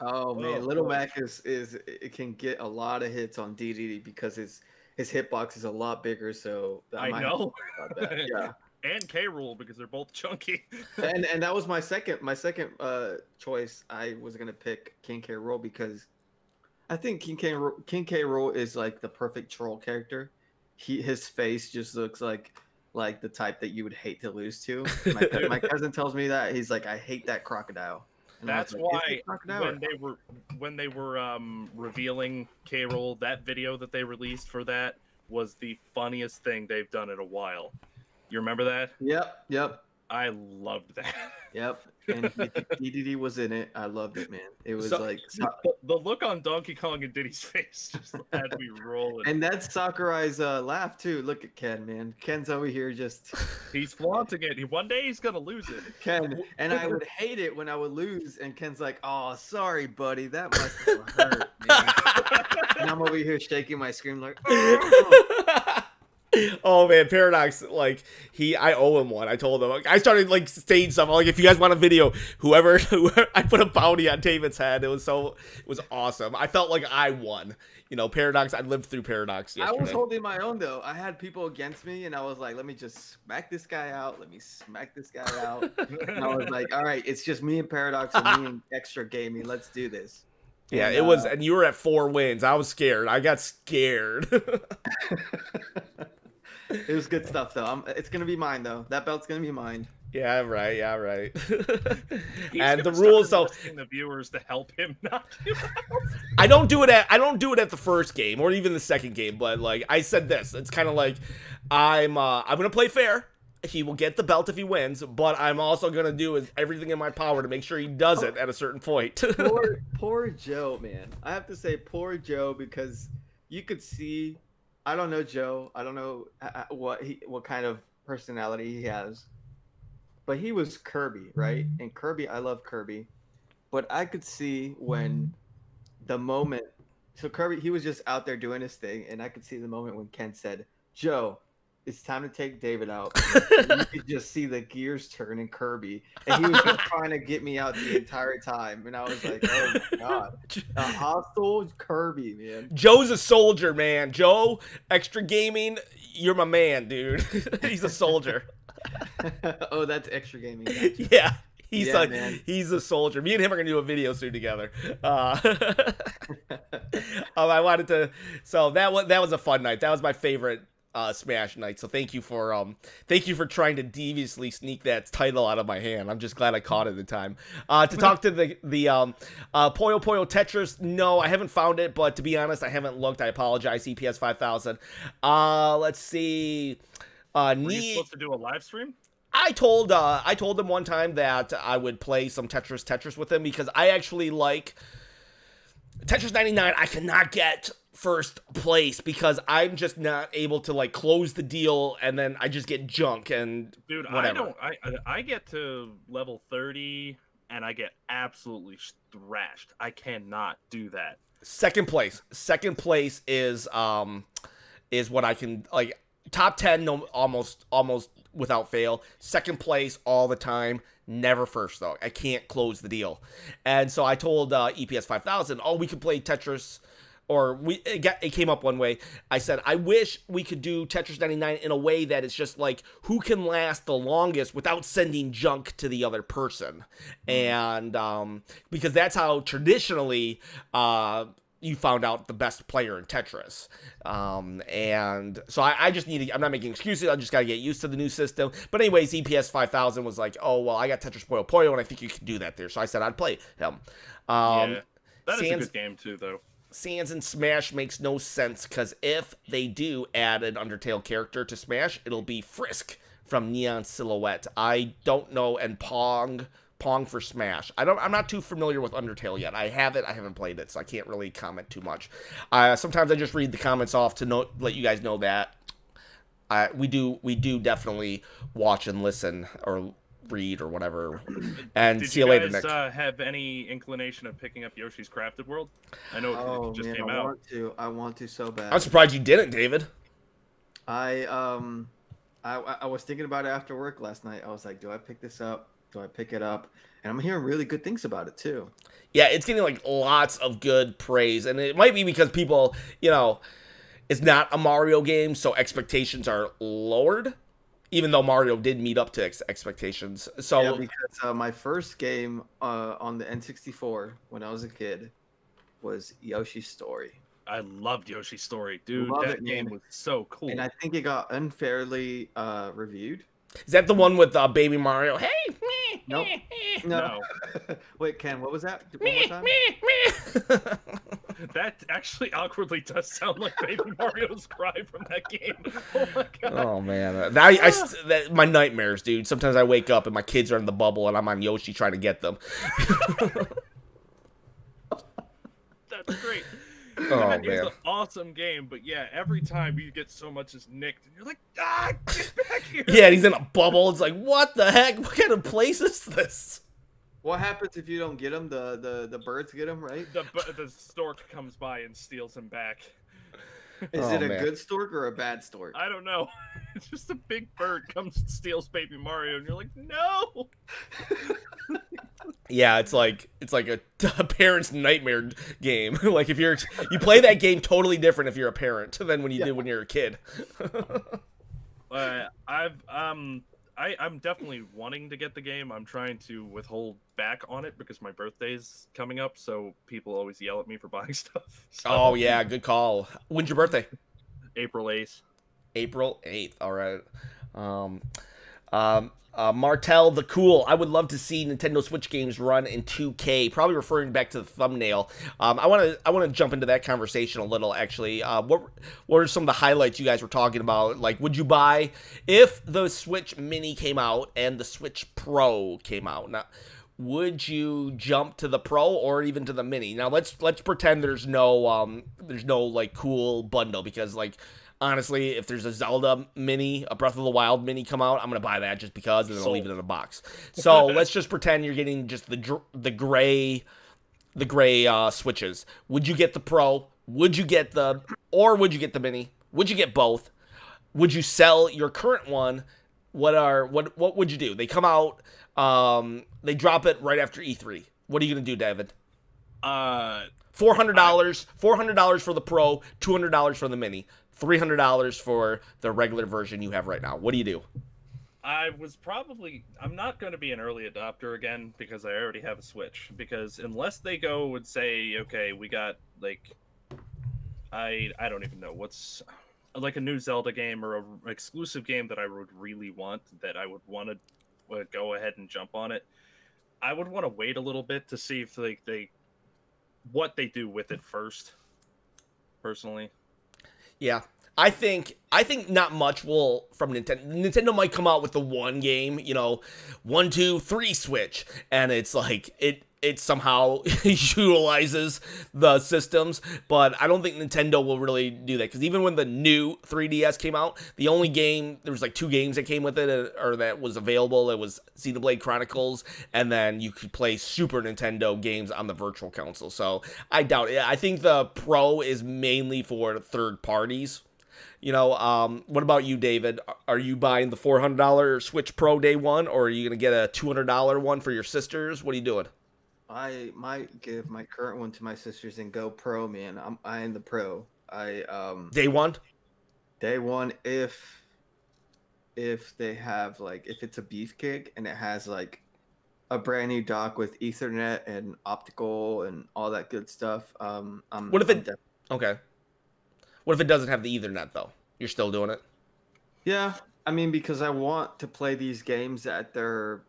Oh man, Little Mac is it can get a lot of hits on DDD because his hitbox is a lot bigger. So I know. Yeah. And K. Rool because they're both chunky. and that was my second choice. I was gonna pick King K. Rool because I think King K. Rool is like the perfect troll character. His face just looks like the type that you would hate to lose to. My cousin tells me that he's like, I hate that crocodile. And that's why when they were revealing K. Rool, that video that they released for that was the funniest thing they've done in a while. You remember that? Yep, yep, I loved that. yep. And DDD was in it. I loved it, man. It was like, The look on Donkey Kong and Diddy's face just had me rolling. and that's Sakurai's laugh too. Look at Ken, man. Ken's over here just. He's flaunting it. One day he's gonna lose it. Ken, and I would hate it when I would lose, and Ken's like, "Oh, sorry, buddy, that must have hurt." Man. And I'm over here shaking my screen like, "Oh." Oh man, Paradox, like I owe him one. I told him, I started like saying stuff like, if you guys want a video, whoever I put a bounty on David's head. It was awesome. I felt like I won. You know, Paradox. I lived through Paradox yesterday. I was holding my own though. I had people against me, and I was like, "Let me just smack this guy out. Let me smack this guy out." And I was like, "All right, it's just me and Paradox and me and Extra Gaming. Let's do this." Yeah, and, it was, and you were at 4 wins. I was scared. I got scared. It was good stuff though. It's gonna be mine though. That belt's gonna be mine. Yeah, right. Yeah, right. And the rules, so the viewers to help him knock you out. I don't do it at the first game or even the second game, but like I said this, it's kind of like I'm gonna play fair. He will get the belt if he wins, but I'm also gonna do everything in my power to make sure he does it at a certain point. poor Joe, man. I have to say poor Joe, because you could see. I don't know Joe. I don't know what kind of personality he has, but he was Kirby, right? And Kirby, I love Kirby, but I could see when the moment. So Kirby, he was just out there doing his thing, and I could see the moment when Ken said, "Joe, it's time to take David out." You could just see the gears turn in Kirby, and he was just trying to get me out the entire time, and I was like, "Oh my god, a hostile Kirby, man." Joe's a soldier, man. Joe, Extra Gaming, you're my man, dude. He's a soldier. Oh, that's Extra Gaming. Gotcha. Yeah. He's Man. a soldier. Me and him are gonna do a video soon together. I wanted to. So that was a fun night. That was my favorite Smash night. So thank you for trying to deviously sneak that title out of my hand. I'm just glad I caught it in time. To talk to the Puyo Puyo Tetris. No, I haven't found it, but to be honest, I haven't looked. I apologize. EPS 5000. Let's see. Were you supposed to do a live stream? I told him one time that I would play some Tetris with him, because I actually like Tetris 99. I cannot get first place because I'm just not able to like close the deal, and then I just get junk and dude, whatever. I get to level 30 and I get absolutely thrashed. I cannot do that. Second place is what I can, like, top 10 almost without fail. Second place all the time, never first though. I can't close the deal. And so I told EPS 5000, "Oh, we could play Tetris." Or it came up one way. I said, I wish we could do Tetris 99 in a way that it's just like, who can last the longest without sending junk to the other person. And because that's how traditionally you found out the best player in Tetris. And so I just need to, I'm not making excuses. I just got to get used to the new system. But anyways, EPS 5000 was like, "Oh, well, I got Tetris Puyo Puyo, and I think you can do that there." So I said I'd play him. Yeah, that is a good game too, though. Sans and Smash makes no sense, because if they do add an Undertale character to Smash, it'll be Frisk from Neon Silhouette. I don't know, and Pong for Smash. I'm not too familiar with Undertale yet. I haven't played it, so I can't really comment too much. Sometimes I just read the comments off to let you guys know that we do definitely watch and listen, or read, or whatever. And see you later, Nick. Did you guys have any inclination of picking up Yoshi's Crafted World? I know it just came out. I want to so bad. I'm surprised you didn't, David. I was thinking about it after work last night. I was like, do I pick this up? Do I pick it up? And I'm hearing really good things about it too. Yeah, it's getting like lots of good praise, and it might be because people, it's not a Mario game, so expectations are lowered. Even though Mario did meet up to expectations. So yeah, because my first game on the N64 when I was a kid was Yoshi's Story. I loved Yoshi's Story, dude. That game was so cool. And I think it got unfairly reviewed. Is that the one with Baby Mario? Hey, me. Nope. No. Wait, Ken, what was that? One more time? That actually awkwardly does sound like Baby Mario's cry from that game. Oh my god. Oh man, my nightmares, dude. Sometimes I wake up and my kids are in the bubble and I'm on Yoshi trying to get them. That's great. Oh It's man, an awesome game, but yeah, every time you get so much as nicked, and you're like, ah, get back here. yeah, and he's in a bubble. It's like, what the heck? What kind of place is this? What happens if you don't get him? The birds get him, right? The stork comes by and steals him back. Is Oh, it a man. good stork or a bad stork? I don't know. It's just a big bird comes and steals Baby Mario, and you're like, no. Yeah, it's like a parent's nightmare game. Like if you play that game totally different if you're a parent than when you did when you're a kid. I'm definitely wanting to get the game. I'm trying to withhold back on it because my birthday's coming up, so people always yell at me for buying stuff. So, Oh yeah, good call. When's your birthday? April 8th. April 8th. All right. Martel the Cool. I would love to see Nintendo Switch games run in 2K. Probably referring back to the thumbnail. I want to jump into that conversation a little. Actually, what are some of the highlights you guys were talking about? Like, would you buy if the Switch Mini came out and the Switch Pro came out? Now, would you jump to the Pro or even to the Mini? Now, let's pretend there's no like cool bundle, because like, honestly, if there's a Zelda Mini, a Breath of the Wild Mini come out, I'm gonna buy that just because, and then I'll leave it in a box. So let's just pretend you're getting just the gray switches. Would you get the Pro? Would you get the Mini? Would you get both? Would you sell your current one? What would you do? They come out, they drop it right after E3. What are you gonna do, David? $400 for the Pro, $200 for the Mini. $300 for the regular version you have right now. What do you do? I'm not going to be an early adopter again because I already have a Switch. Because unless they go and say, okay, we got like, I don't even know what's like a new Zelda game or an exclusive game that I would really want, that I would want to go ahead and jump on it. I would want to wait a little bit to see if what they do with it first. Personally. Yeah, I think not much will from Nintendo. Nintendo might come out with the one game, 1, 2, 3 Switch, and it's like it somehow utilizes the systems, but I don't think Nintendo will really do that, because even when the new 3DS came out, the only game, there was like 2 games that came with it, or that was available. It was Xenoblade Chronicles, and then you could play Super Nintendo games on the Virtual Console. So I doubt it. I think the Pro is mainly for third parties. What about you, David? Are you buying the $400 Switch Pro day one, or are you going to get a $200 one for your sisters? What are you doing? I might give my current one to my sisters and go Pro, man. I am the Pro. Day one? Day one, if they have like, if it's a beefcake and it has like a brand new dock with Ethernet and optical and all that good stuff. Okay. What if it doesn't have the Ethernet though? You're still doing it? Yeah, I mean, because I want to play these games at their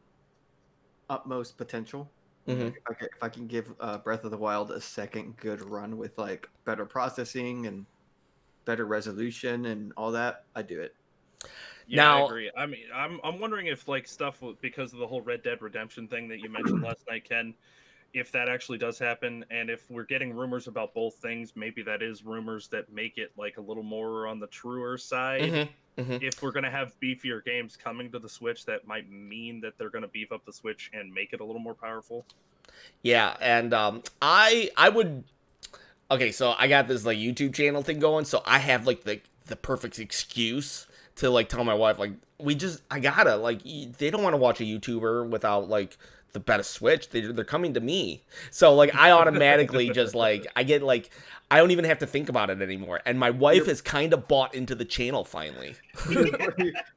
utmost potential. Mm-hmm. If I can give Breath of the Wild a second good run with like better processing and better resolution and all that, I do it. Yeah, Now, I agree. I mean, I'm wondering if like stuff because of the whole Red Dead Redemption thing that you mentioned last night, Ken, if that actually does happen, and if we're getting rumors about both things, maybe that is rumors that make it like a little more on the truer side. Mm-hmm. Mm-hmm. If we're gonna have beefier games coming to the Switch, that might mean that they're gonna beef up the Switch and make it a little more powerful. Yeah, and I would. Okay, so I got this like YouTube channel thing going, so I have like the perfect excuse to like tell my wife like I gotta like they don't want to watch a YouTuber without like the better Switch. They're coming to me, so like I automatically just like I get like I don't even have to think about it anymore. And my wife has kind of bought into the channel finally.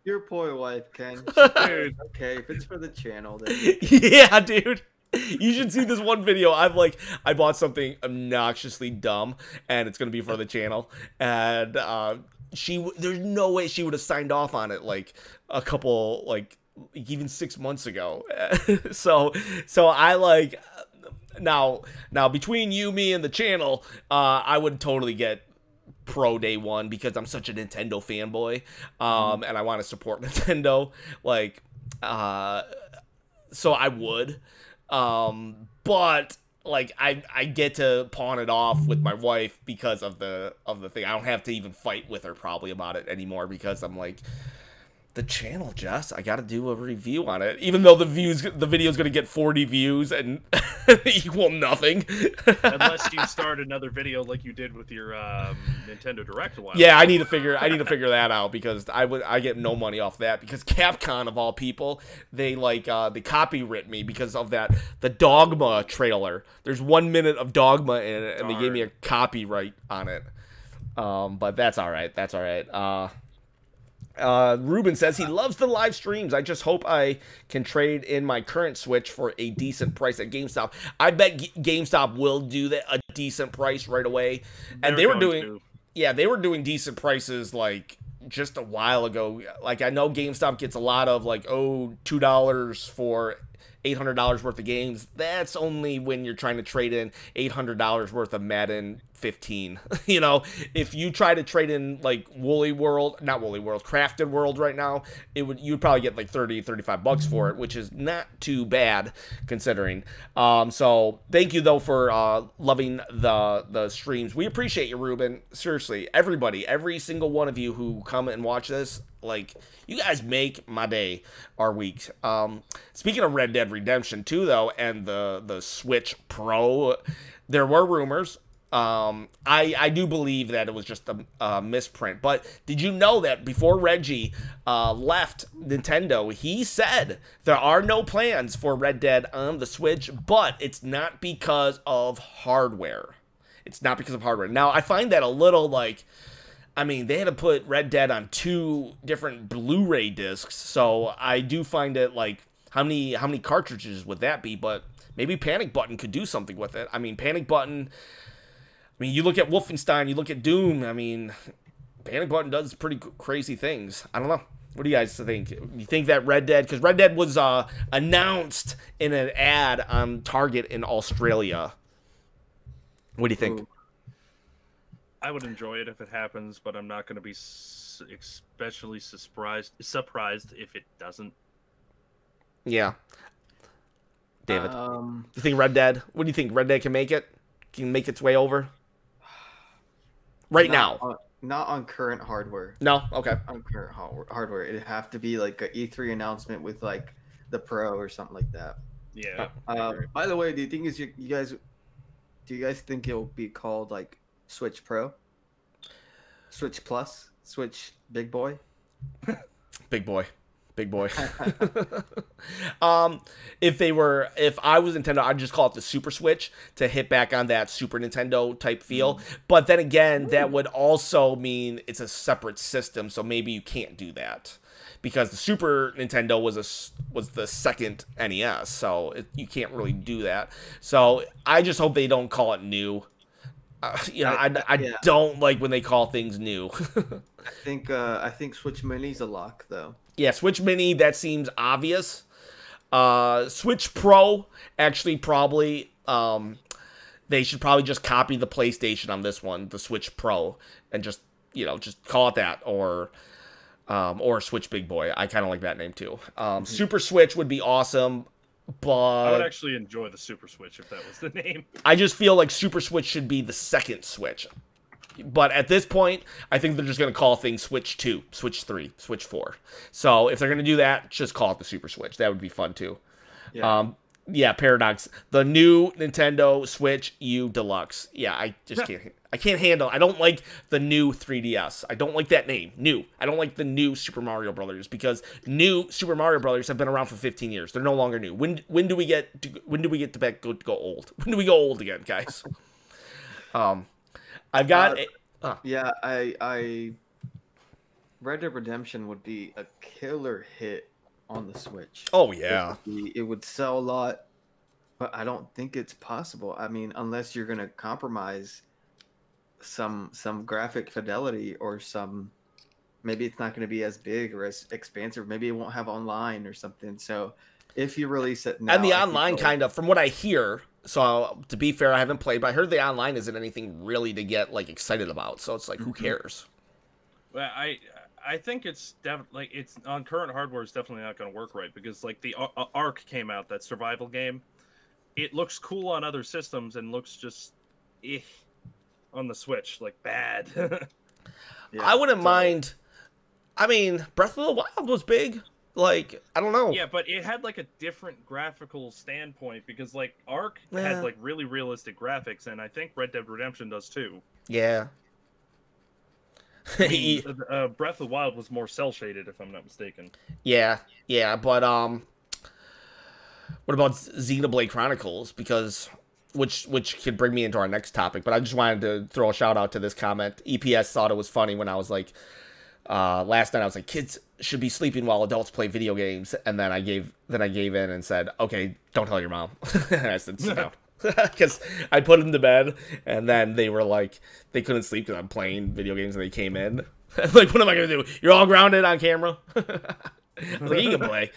Your poor wife, Ken. Dude. Okay, if it's for the channel, then Yeah, dude. You should see this one video. I bought something obnoxiously dumb, and it's gonna be for the channel. And there's no way she would have signed off on it like a couple, like even 6 months ago. so I like, Now between you, me, and the channel, I would totally get Pro day one because I'm such a Nintendo fanboy, and I want to support Nintendo. Like, so I would, but like I get to pawn it off with my wife because of the thing. I don't have to even fight with her probably about it anymore because I'm like, the channel, Jess, I got to do a review on it, even though the video is going to get 40 views and equal nothing. Unless you start another video like you did with your Nintendo Direct a while. Yeah, I need to figure that out because I get no money off that because Capcom of all people, they they copyright me because of the Dogma trailer. There's 1 minute of Dogma in it and they gave me a copyright on it. But that's all right. That's all right. Ruben says he loves the live streams. I just hope I can trade in my current Switch for a decent price at GameStop. I bet GameStop will do a decent price right away. And they were doing decent prices like just a while ago. Like I know GameStop gets a lot of like, oh, $2 for $800 worth of games. That's only when you're trying to trade in $800 worth of Madden 15. You know, if you try to trade in like Crafted World right now, you'd probably get like 35 bucks for it, which is not too bad considering. So thank you though for loving the streams. We appreciate you, Ruben. Seriously, everybody, every single one of you who come and watch this, like, you guys make my day, our week. Speaking of Red Dead Redemption 2, though, and the Switch Pro, there were rumors. I do believe that it was just a misprint. But did you know that before Reggie left Nintendo, he said there are no plans for Red Dead on the Switch, but it's not because of hardware. It's not because of hardware. Now, I find that a little like... I mean, they had to put Red Dead on 2 different Blu-ray discs, so I do find it like, how many cartridges would that be? But maybe Panic Button could do something with it. I mean, Panic Button, you look at Wolfenstein, you look at Doom, I mean, Panic Button does pretty crazy things. I don't know. What do you guys think? You think that Red Dead, because Red Dead was announced in an ad on Target in Australia. What do you think? Ooh. I would enjoy it if it happens, but I'm not going to be especially surprised if it doesn't. Yeah. David, you think Red Dead? What do you think? Red Dead can make it? Can make its way over? Right now. Not on current hardware. No? Okay. On current hardware. It'd have to be like an E3 announcement with like the Pro or something like that. Yeah. By the way, do you guys think it'll be called like Switch Pro, Switch Plus, Switch Big Boy? Big boy. If I was Nintendo, I'd just call it the Super Switch to hit back on that Super Nintendo type feel. But then again, that would also mean it's a separate system, so maybe you can't do that because the Super Nintendo was the second NES, so you can't really do that. So I just hope they don't call it new. I don't like when they call things new. I think Switch Mini's a lock though. Yeah, Switch Mini, that seems obvious. Switch Pro, actually probably, they should probably just copy the PlayStation on this one, the Switch Pro, and just call it that, or Switch Big Boy. I kind of like that name too. Super Switch would be awesome. But I would actually enjoy the Super Switch if that was the name. I just feel like Super Switch should be the second Switch. But at this point, I think they're just going to call things Switch 2, Switch 3, Switch 4. So if they're going to do that, just call it the Super Switch. That would be fun too. Yeah. Paradox. The new Nintendo Switch U Deluxe. Yeah, I just can't handle. I don't like the new 3DS. I don't like that name. New. I don't like the new Super Mario Brothers because new Super Mario Brothers have been around for 15 years. They're no longer new. When do we get to go old? When do we go old again, guys? I've got I Red Dead Redemption would be a killer hit on the Switch. Oh yeah. It would sell a lot, but I don't think it's possible. I mean, unless you're going to compromise some graphic fidelity or maybe it's not going to be as big or as expansive. Maybe it won't have online or something. So if you release it now, and the online kind of, from what I hear, So to be fair, I haven't played, but I heard the online isn't anything really to get like excited about. So it's like, who cares? Well, I think it's definitely it's on current hardware. It's definitely not going to work right because like the Ark came out, that survival game. It looks cool on other systems and looks just on the Switch, like bad. Yeah, I wouldn't mind. I mean, Breath of the Wild was big. Like, I don't know. Yeah, but it had like a different graphical standpoint because like Ark had like really realistic graphics, and I think Red Dead Redemption does too. Yeah. I mean, Breath of the Wild was more cell shaded, if I'm not mistaken. Yeah, but what about Xenoblade Chronicles? Because which could bring me into our next topic, but I just wanted to throw a shout out to this comment. EPS thought it was funny when I was like, last night I was like, kids should be sleeping while adults play video games, and then I gave in and said, okay, don't tell your mom. And I said, sit down. Because I put them to bed, and then they were like, they couldn't sleep because I'm playing video games, and they came in. Like, what am I going to do? You're all grounded on camera? I was like, you can play.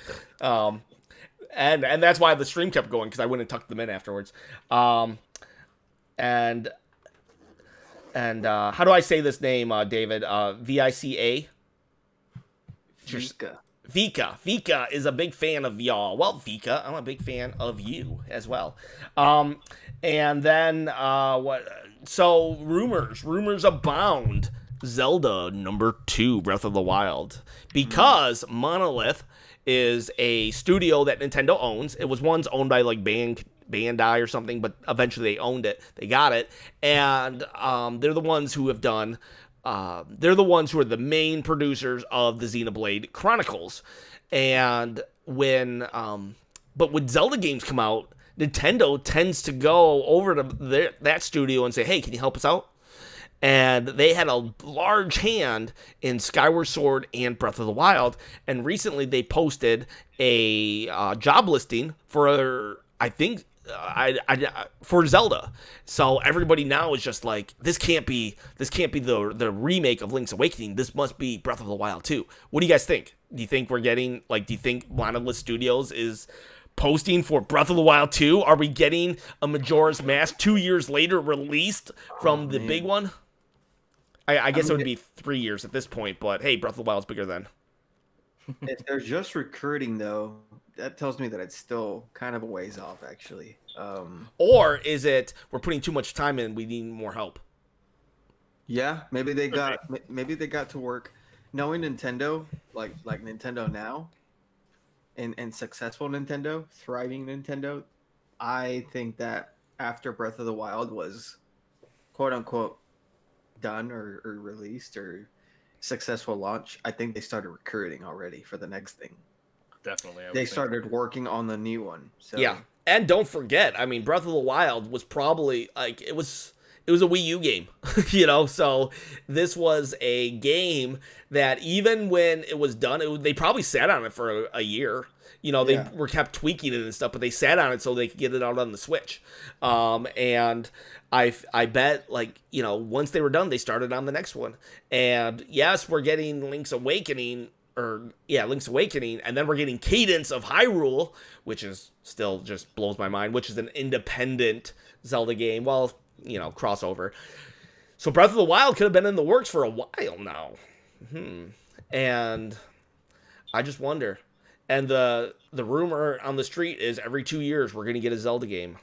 And that's why the stream kept going, because I went and tucked them in afterwards. And how do I say this name, David? Vica? Vika. Vika is a big fan of y'all. Well, Vika, I'm a big fan of you as well. And then what? So rumors abound. Zelda #2, Breath of the Wild, because Monolith is a studio that Nintendo owns. It was once owned by like Bandai or something, but eventually they owned it. They got it, and they're the ones who have done. They're the ones who are the main producers of the Xenoblade Chronicles, and when Zelda games come out, Nintendo tends to go over to that studio and say, "Hey, can you help us out?" And they had a large hand in Skyward Sword and Breath of the Wild, and recently they posted a job listing for, I think, for Zelda. So everybody now is just like, this can't be the remake of Link's Awakening. This must be Breath of the Wild 2. What do you guys think? Do you think we're getting, like, do you think Monolith Studios is posting for Breath of the Wild 2? Are we getting a Majora's Mask 2 years later released from the big one? I guess it would be 3 years at this point, but hey, Breath of the Wild's bigger then. If they're just recruiting, though, that tells me that it's still kind of a ways off, actually. Or is it we're putting too much time in, we need more help? Yeah, maybe they got to work. Knowing Nintendo, like Nintendo now, and successful Nintendo, thriving Nintendo, I think that after Breath of the Wild was quote unquote done or released or successful launch, I think they started recruiting already for the next thing. Definitely. They started working on the new one. So. Yeah. And don't forget, I mean, Breath of the Wild was probably like, it was a Wii U game, you know? So this was a game that even when it was done, they probably sat on it for a year. You know, they were kept tweaking it and stuff, but they sat on it so they could get it out on the Switch. And I bet, like, you know, once they were done, they started on the next one. And yes, we're getting Link's Awakening, and then we're getting Cadence of Hyrule, which is still just blows my mind, which is an independent Zelda game. Well, you know, crossover. So Breath of the Wild could have been in the works for a while now. And I just wonder. And the rumor on the street is every 2 years we're going to get a Zelda game.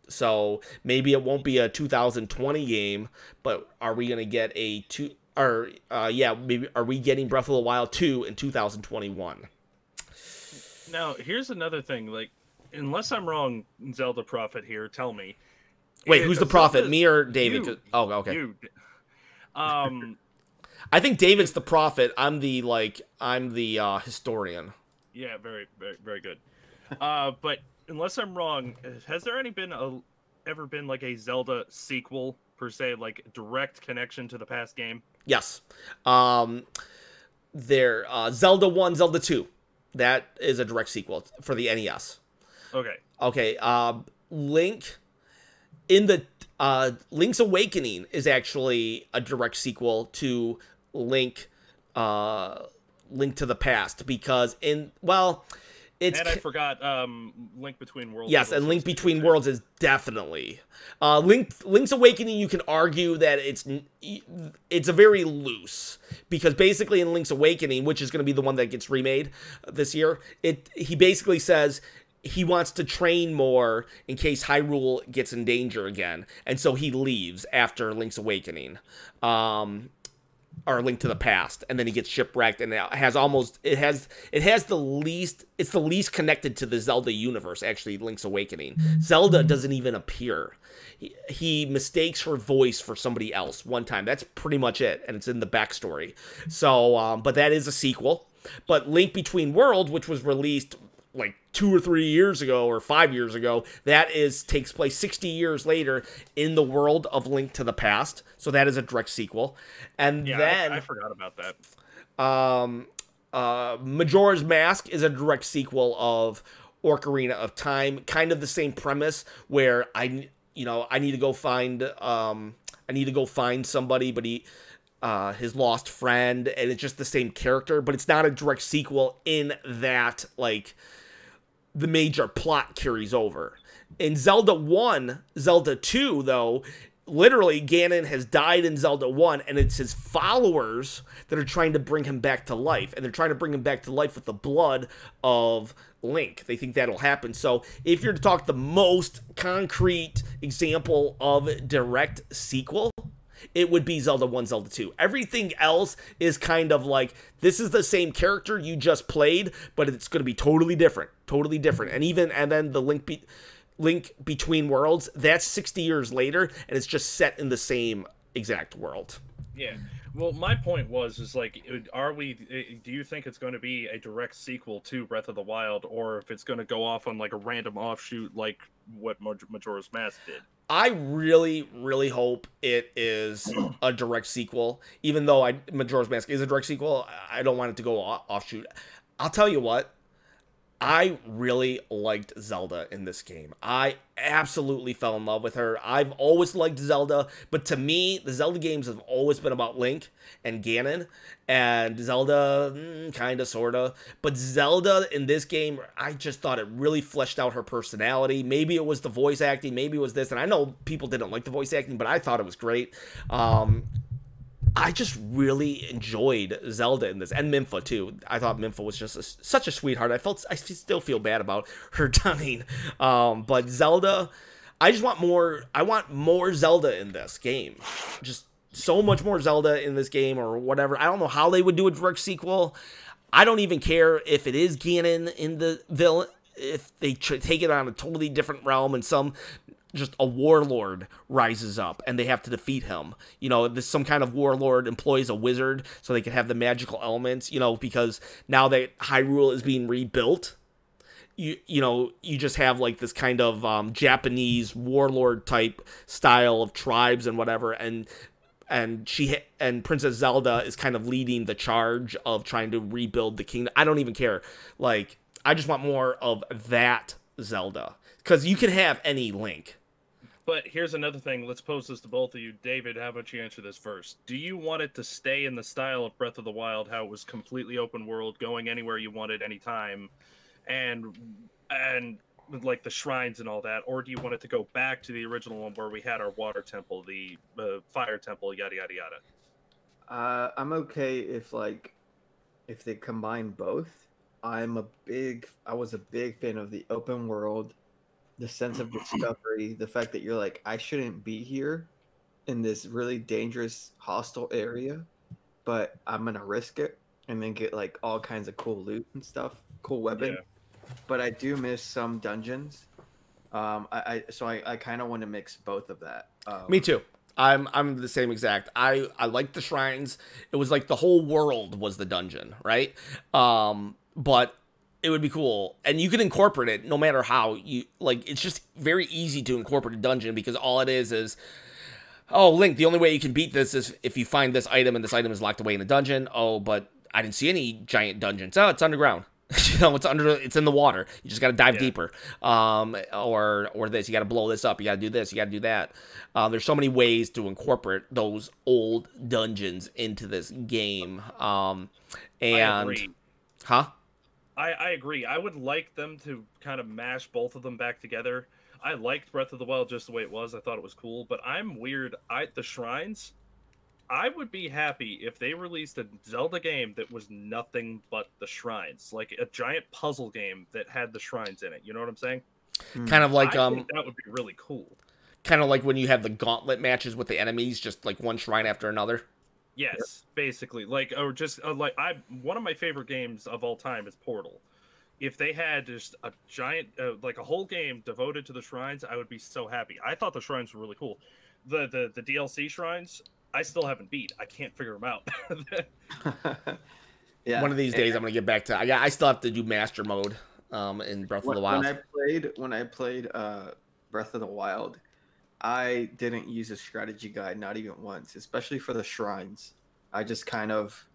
So maybe it won't be a 2020 game, but are we going to get maybe are we getting Breath of the Wild 2 in 2021? Now, here's another thing. Like, unless I'm wrong, Zelda Prophet here, tell me. Wait, who's the prophet? Me or David? Okay. You. I think David's the prophet. I'm the historian. Yeah, very, very, very good. But unless I'm wrong, has there ever been like a Zelda sequel per se, like direct connection to the past game? Yes. Zelda 1, Zelda 2. That is a direct sequel for the NES. Okay. Link in the Link's Awakening is actually a direct sequel to Link to the Past, because And I forgot Link Between Worlds. Yes, and Link Between Worlds is definitely Link's Awakening. You can argue that it's a very loose, because basically in Link's Awakening, which is going to be the one that gets remade this year, he basically says he wants to train more in case Hyrule gets in danger again, and so he leaves after Link's Awakening. Or Link to the Past, and then he gets shipwrecked, and it's the least connected to the Zelda universe, actually, Link's Awakening. Zelda doesn't even appear. He mistakes her voice for somebody else one time. That's pretty much it, and it's in the backstory. So, but that is a sequel. But Link Between Worlds, which was released like 2 or 3 years ago or 5 years ago, takes place 60 years later in the world of Link to the Past. So that is a direct sequel. And then I forgot about that. Majora's Mask is a direct sequel of Ocarina of Time, kind of the same premise, where I need to go find somebody, but his lost friend, and it's just the same character, but it's not a direct sequel in that, like, the major plot carries over. In Zelda 1, Zelda 2, though, literally Ganon has died in Zelda 1, and it's his followers that are trying to bring him back to life, and they're trying to bring him back to life with the blood of Link. They think that'll happen. So if you're to talk the most concrete example of direct sequel, it would be Zelda 1, Zelda 2. Everything else is kind of like, this is the same character you just played, but it's going to be totally different. And then the Link Between Worlds, that's 60 years later, and it's just set in the same exact world. Yeah. Well, my point was like, do you think it's going to be a direct sequel to Breath of the Wild, or if it's going to go off on like a random offshoot like what Majora's Mask did? I really, really hope it is a direct sequel. Even though Majora's Mask is a direct sequel, I don't want it to go offshoot. I'll tell you what, I really liked Zelda in this game. I absolutely fell in love with her. I've always liked Zelda, but to me, the Zelda games have always been about Link and Ganon, and Zelda, kind of, sort of. But Zelda in this game, I just thought it really fleshed out her personality. Maybe it was the voice acting, maybe it was this, and I know people didn't like the voice acting, but I thought it was great. I just really enjoyed Zelda in this, and Minfa too. I thought Minfa was just such a sweetheart. I still feel bad about her dying. But Zelda, I just want more. I want more Zelda in this game. Just so much more Zelda in this game, or whatever. I don't know how they would do a direct sequel. I don't even care if it is Ganon in the villain. If they take it on a totally different realm, and just a warlord rises up and they have to defeat him. There's some kind of warlord employs a wizard so they can have the magical elements, because now that Hyrule is being rebuilt, you just have like this kind of Japanese warlord type style of tribes and whatever, and Princess Zelda is kind of leading the charge of trying to rebuild the kingdom. I don't even care. Like, I just want more of that Zelda, because you can have any Link. But here's another thing. Let's pose this to both of you. David, how about you answer this first? Do you want it to stay in the style of Breath of the Wild, how it was completely open world, going anywhere you wanted, anytime, and like the shrines and all that? Or do you want it to go back to the original one where we had our water temple, the fire temple, yada, yada, yada? I'm okay if they combine both. I was a big fan of the open world, the sense of discovery, the fact that you're like, I shouldn't be here in this really dangerous, hostile area, but I'm gonna risk it and then get like all kinds of cool loot and stuff, cool weapon. Yeah. But I do miss some dungeons. I kind of want to mix both of that. Me too. I'm the same exact. I like the shrines. It was like the whole world was the dungeon, right? But it would be cool, and you can incorporate it no matter how you like. It's just very easy to incorporate a dungeon, because all it is, oh, Link, the only way you can beat this is if you find this item, and this item is locked away in a dungeon. Oh, but I didn't see any giant dungeons. Oh, it's underground. It's in the water. You just got to dive deeper. Or this, you got to blow this up. You got to do this. You got to do that. There's so many ways to incorporate those old dungeons into this game. I agree. Huh? I agree. I would like them to kind of mash both of them back together. I liked Breath of the Wild just the way it was. I thought it was cool, but I'm weird. The shrines, I would be happy if they released a Zelda game that was nothing but the shrines, like a giant puzzle game that had the shrines in it. You know what I'm saying? Kind of like I think that would be really cool. kind of like when you have the gauntlet matches with the enemies, just like one shrine after another. Yes, basically, like, or just like one of my favorite games of all time is Portal. If they had just a giant, like a whole game devoted to the shrines, I would be so happy. I thought the shrines were really cool. The DLC shrines, I still haven't beat. I can't figure them out. Yeah. One of these days, I'm gonna get back to. I still have to do master mode in Breath of the Wild. When I played Breath of the Wild, I didn't use a strategy guide, not even once, especially for the shrines. I just kind of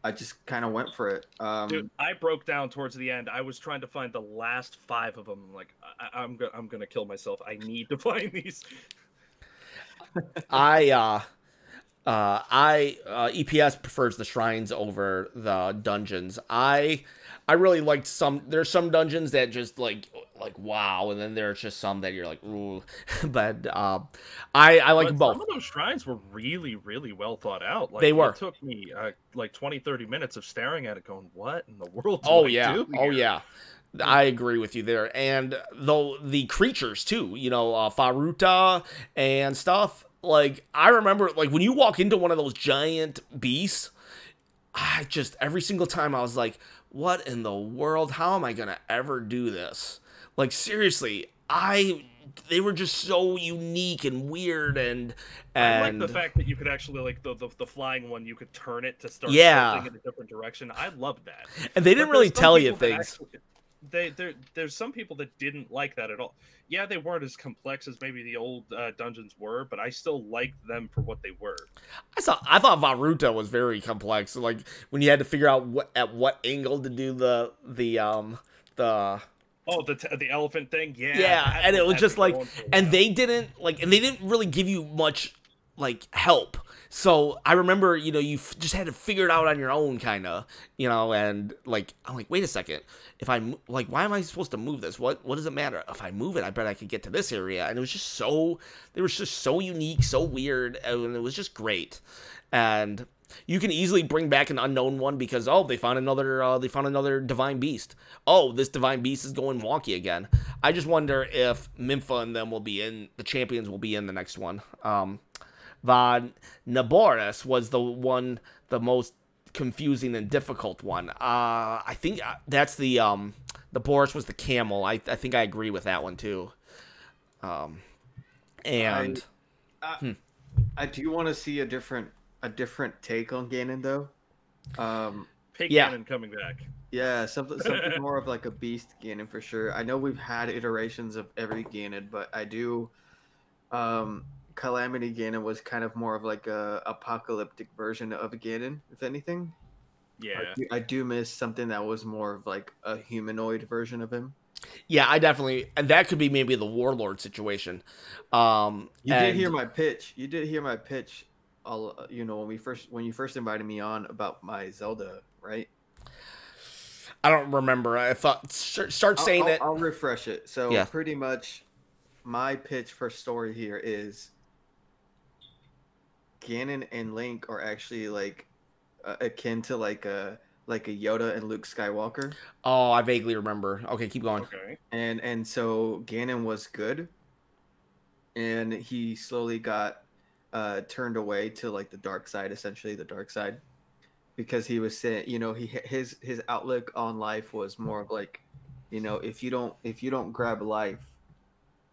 went for it. Dude, I broke down towards the end. I was trying to find the last 5 of them. Like, I'm gonna kill myself. I need to find these. EPS prefers the shrines over the dungeons. I really liked some. There's some dungeons that just like wow, and then there's just some that you're like ooh. But I like both. Some of those shrines were really, really well thought out. Like, they were. It took me like 20-30 minutes of staring at it, going, "What in the world?" Oh yeah, I agree with you there. And though the creatures too, you know, Faruta and stuff. Like, I remember, like, when you walk into one of those giant beasts, I just, every single time I was like, what in the world? How am I going to ever do this? Like, seriously, they were just so unique and weird, and I like the fact that you could actually, like, the flying one, you could turn it to start tilting in a different direction. I loved that. And they didn't really tell you things. There's some people that didn't like that at all. Yeah, they weren't as complex as maybe the old dungeons were, but I still liked them for what they were. I thought Varuta was very complex. Like, when you had to figure out at what angle to do the elephant thing. Yeah, and it was just like, and they didn't really give you much like help. So I remember, you know, you just had to figure it out on your own, kind of, you know, and like, I'm like, wait a second, if I like, why am I supposed to move this? What does it matter if I move it? I bet I could get to this area. And it was just so, they were just so unique, so weird, and it was just great. And you can easily bring back an unknown one because, oh, they found another divine beast. Oh, this divine beast is going wonky again. I just wonder if Minfa and them the champions will be in the next one. Van Naboris was the most confusing and difficult one. I think that's the Boris was the camel. I think I agree with that one too. And I do want to see a different take on Ganon though. Ganon coming back. Yeah, something more of like a beast Ganon for sure. I know we've had iterations of every Ganon, but I do. Calamity Ganon was kind of more of like a apocalyptic version of Ganon, if anything. Yeah, I do miss something that was more of like a humanoid version of him. Yeah, I definitely, and that could be maybe the warlord situation. You did hear my pitch. You did hear my pitch. You know, when you first invited me on about my Zelda, right? I don't remember. I thought start saying it. I'll refresh it. So yeah. Pretty much, my pitch for story here is Ganon and Link are actually like akin to like a Yoda and Luke Skywalker. Oh, I vaguely remember. Okay, keep going. Okay. And so Ganon was good, and he slowly got turned away to like the dark side, essentially the dark side, because he was saying, you know, his outlook on life was more of like, you know, if you don't grab life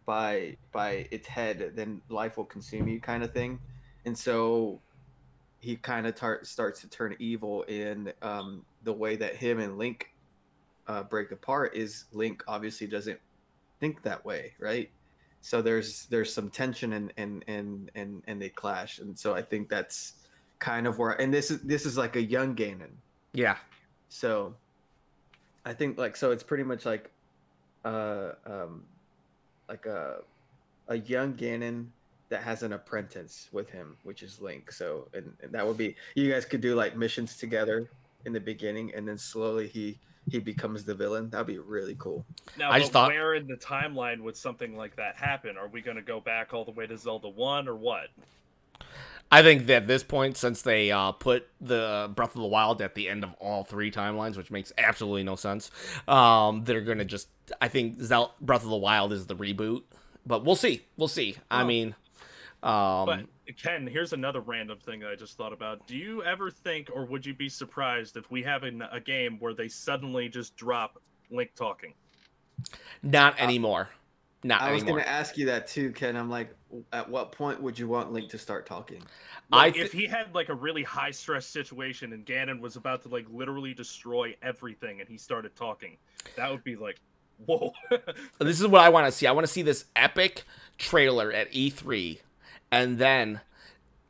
by its head, then life will consume you, kind of thing. And so he kind of starts to turn evil in the way that him and Link break apart is Link obviously doesn't think that way, right? So there's some tension and they clash. And so I think that's kind of where, and this is like a young Ganon. Yeah. So I think like, so it's pretty much like a young Ganon that has an apprentice with him, which is Link. So and that would be, you guys could do like missions together, in the beginning, and then slowly he becomes the villain. That'd be really cool. Now, I just thought, where in the timeline would something like that happen? Are we going to go back all the way to Zelda 1 or what? I think that at this point, since they put the Breath of the Wild at the end of all 3 timelines, which makes absolutely no sense, they're going to just, I think Breath of the Wild is the reboot. But we'll see. We'll see. Oh. I mean... but, Ken, here's another random thing that I just thought about. Do you ever think, or would you be surprised if we have a game where they suddenly just drop Link talking? Not anymore. Not I was anymore. going to ask you that too, Ken. I'm like, at what point would you want Link to start talking? Like, if he had like a really high stress situation and Ganon was about to like literally destroy everything and he started talking, that would be like, whoa. This is what I want to see. I want to see this epic trailer at E3, and then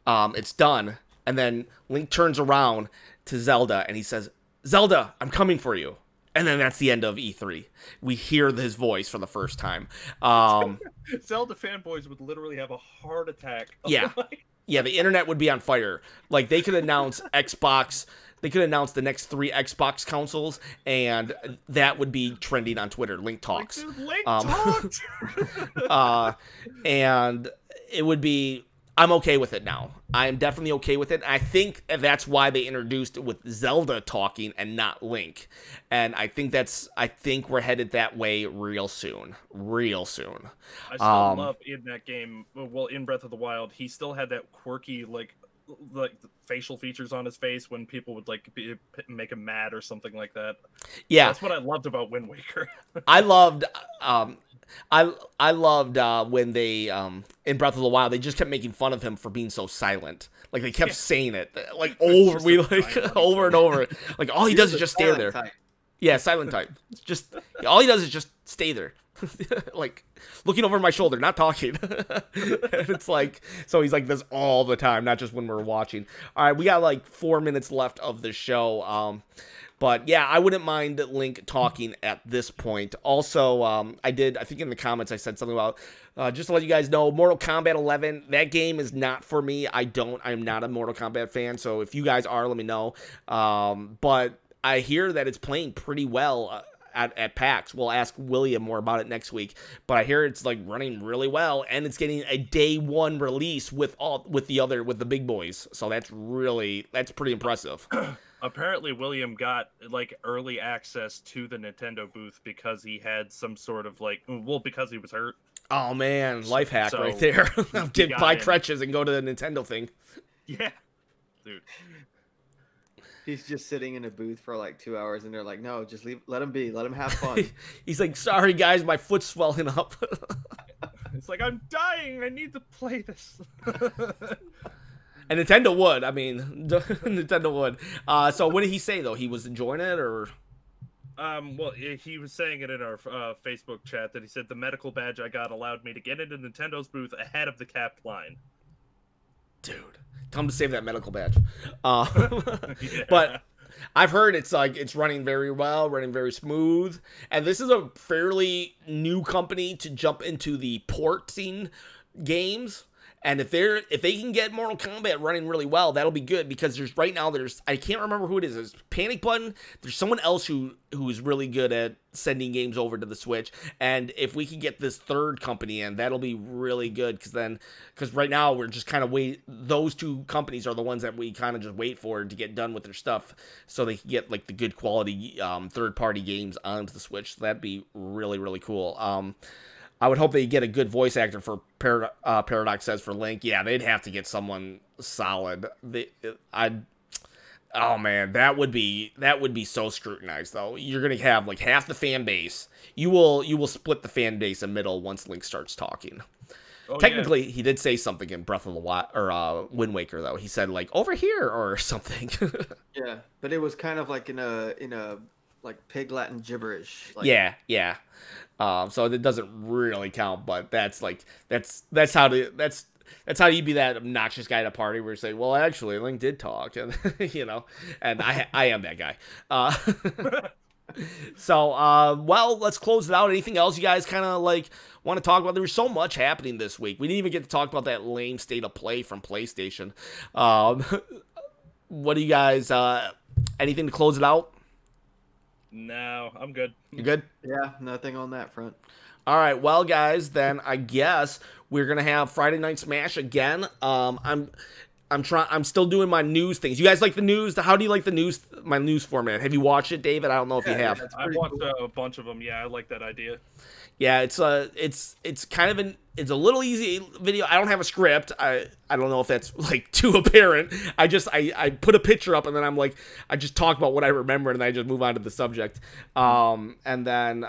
it's done, and then Link turns around to Zelda and he says, "Zelda, I'm coming for you." And then that's the end of E3. We hear his voice for the first time. Zelda fanboys would literally have a heart attack. Yeah. Yeah, the internet would be on fire. Like, they could announce Xbox. They could announce the next 3 Xbox consoles, and that would be trending on Twitter. Link talks. Like, dude, Link talked! And it would be... I'm okay with it now. I am definitely okay with it. I think that's why they introduced it with Zelda talking and not Link. And I think we're headed that way real soon. Real soon. I still love in that game, well, in Breath of the Wild, he still had that quirky, like facial features on his face when people would like make him mad or something like that. Yeah. That's what I loved about Wind Waker. I loved when they in Breath of the Wild, they just kept making fun of him for being so silent. Like, they kept saying it like over over and over. Like, all he does is just stare there. Type. Yeah, silent type. Just all he does is just stay there. Like, looking over my shoulder, not talking. And it's like, so he's like this all the time, not just when we're watching. All right, we got like 4 minutes left of the show. But yeah, I wouldn't mind Link talking at this point. Also, I think in the comments I said something about, just to let you guys know, Mortal Kombat 11, that game is not for me. I'm not a Mortal Kombat fan, so if you guys are, let me know. But I hear that it's playing pretty well at PAX. We'll ask William more about it next week, but I hear it's like running really well, and it's getting a day 1 release with the big boys. So that's pretty impressive. Apparently, William got like early access to the Nintendo booth because he had some sort of because he was hurt. Oh man, life hack right there. Buy crutches and go to the Nintendo thing. Yeah, dude. He's just sitting in a booth for like 2 hours, and they're like, "No, just let him be. Let him have fun." He's like, "Sorry guys, my foot's swelling up." It's like, "I'm dying. I need to play this." And Nintendo would. I mean, Nintendo would. So what did he say, though? He was enjoying it, or? Well, he was saying it in our Facebook chat that he said the medical badge I got allowed me to get into Nintendo's booth ahead of the capped line. Dude, tell him to save that medical badge. Yeah. But I've heard it's running very well, running very smooth. And this is a fairly new company to jump into the porting games. And if they can get Mortal Kombat running really well, that'll be good, because there's I can't remember who it is. There's Panic Button. There's someone else who's really good at sending games over to the Switch. And if we can get this third company in, that'll be really good, because right now we're just kind of those 2 companies are the ones that we kind of just wait for to get done with their stuff, so they can get like the good quality third-party games onto the Switch. So that'd be really, really cool. I would hope they get a good voice actor for Paradox says for Link. Yeah, they'd have to get someone solid. Oh man, that would be so scrutinized though. You're gonna have like half the fan base. You will split the fan base in the middle once Link starts talking. Oh, technically, yeah. He did say something in Breath of the Wild or Wind Waker though. He said like over here or something. Yeah, but it was kind of like in a like pig Latin gibberish. Like... Yeah. So it doesn't really count, but that's how you be that obnoxious guy at a party where you say, well, actually, Link did talk, and and I am that guy. So, well, let's close it out. Anything else you guys kind of like want to talk about? There was so much happening this week. We didn't even get to talk about that lame state of play from PlayStation. What do you guys? anything to close it out? No, I'm good. You good? Yeah, nothing on that front. All right, well, guys, then I guess we're gonna have Friday Night Smash again. I'm still doing my news things. You guys like the news? How do you like the news? My news format. Have you watched it, David? I don't know if you have. I've watched a bunch of them. Yeah, I like that idea. Yeah, it's kind of it's a little easy video. I don't have a script. I don't know if that's like too apparent. I put a picture up and then I'm like, I just talk about what I remember and then I just move on to the subject. And then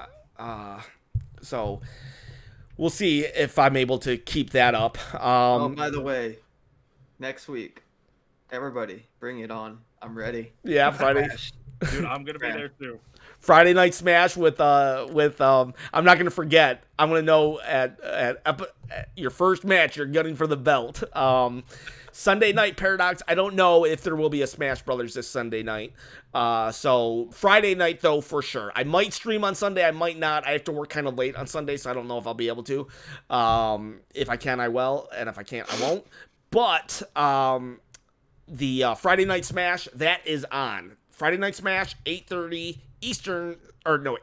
so we'll see if I'm able to keep that up. Oh, by the way, next week, everybody, bring it on. I'm ready. Yeah, Friday. Dude, I'm gonna be there too. Friday Night Smash with I'm not gonna forget. I'm gonna know at your first match you're gunning for the belt. Sunday night Paradox. I don't know if there will be a Smash Brothers this Sunday night. So Friday night though for sure. I might stream on Sunday. I might not. I have to work kind of late on Sunday, so I don't know if I'll be able to. If I can, I will, and if I can't, I won't. But the Friday Night Smash, that is on. Friday Night Smash, 8:30 Eastern, or no,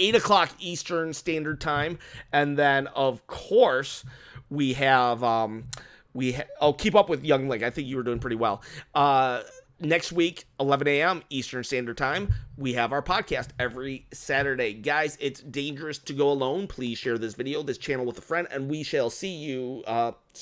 8 o'clock Eastern Standard Time. And then, of course, we have, Keep Up with Young Link. I think you were doing pretty well. Next week, 11 a.m. Eastern Standard Time, we have our podcast every Saturday. Guys, it's dangerous to go alone. Please share this video, this channel with a friend, and we shall see you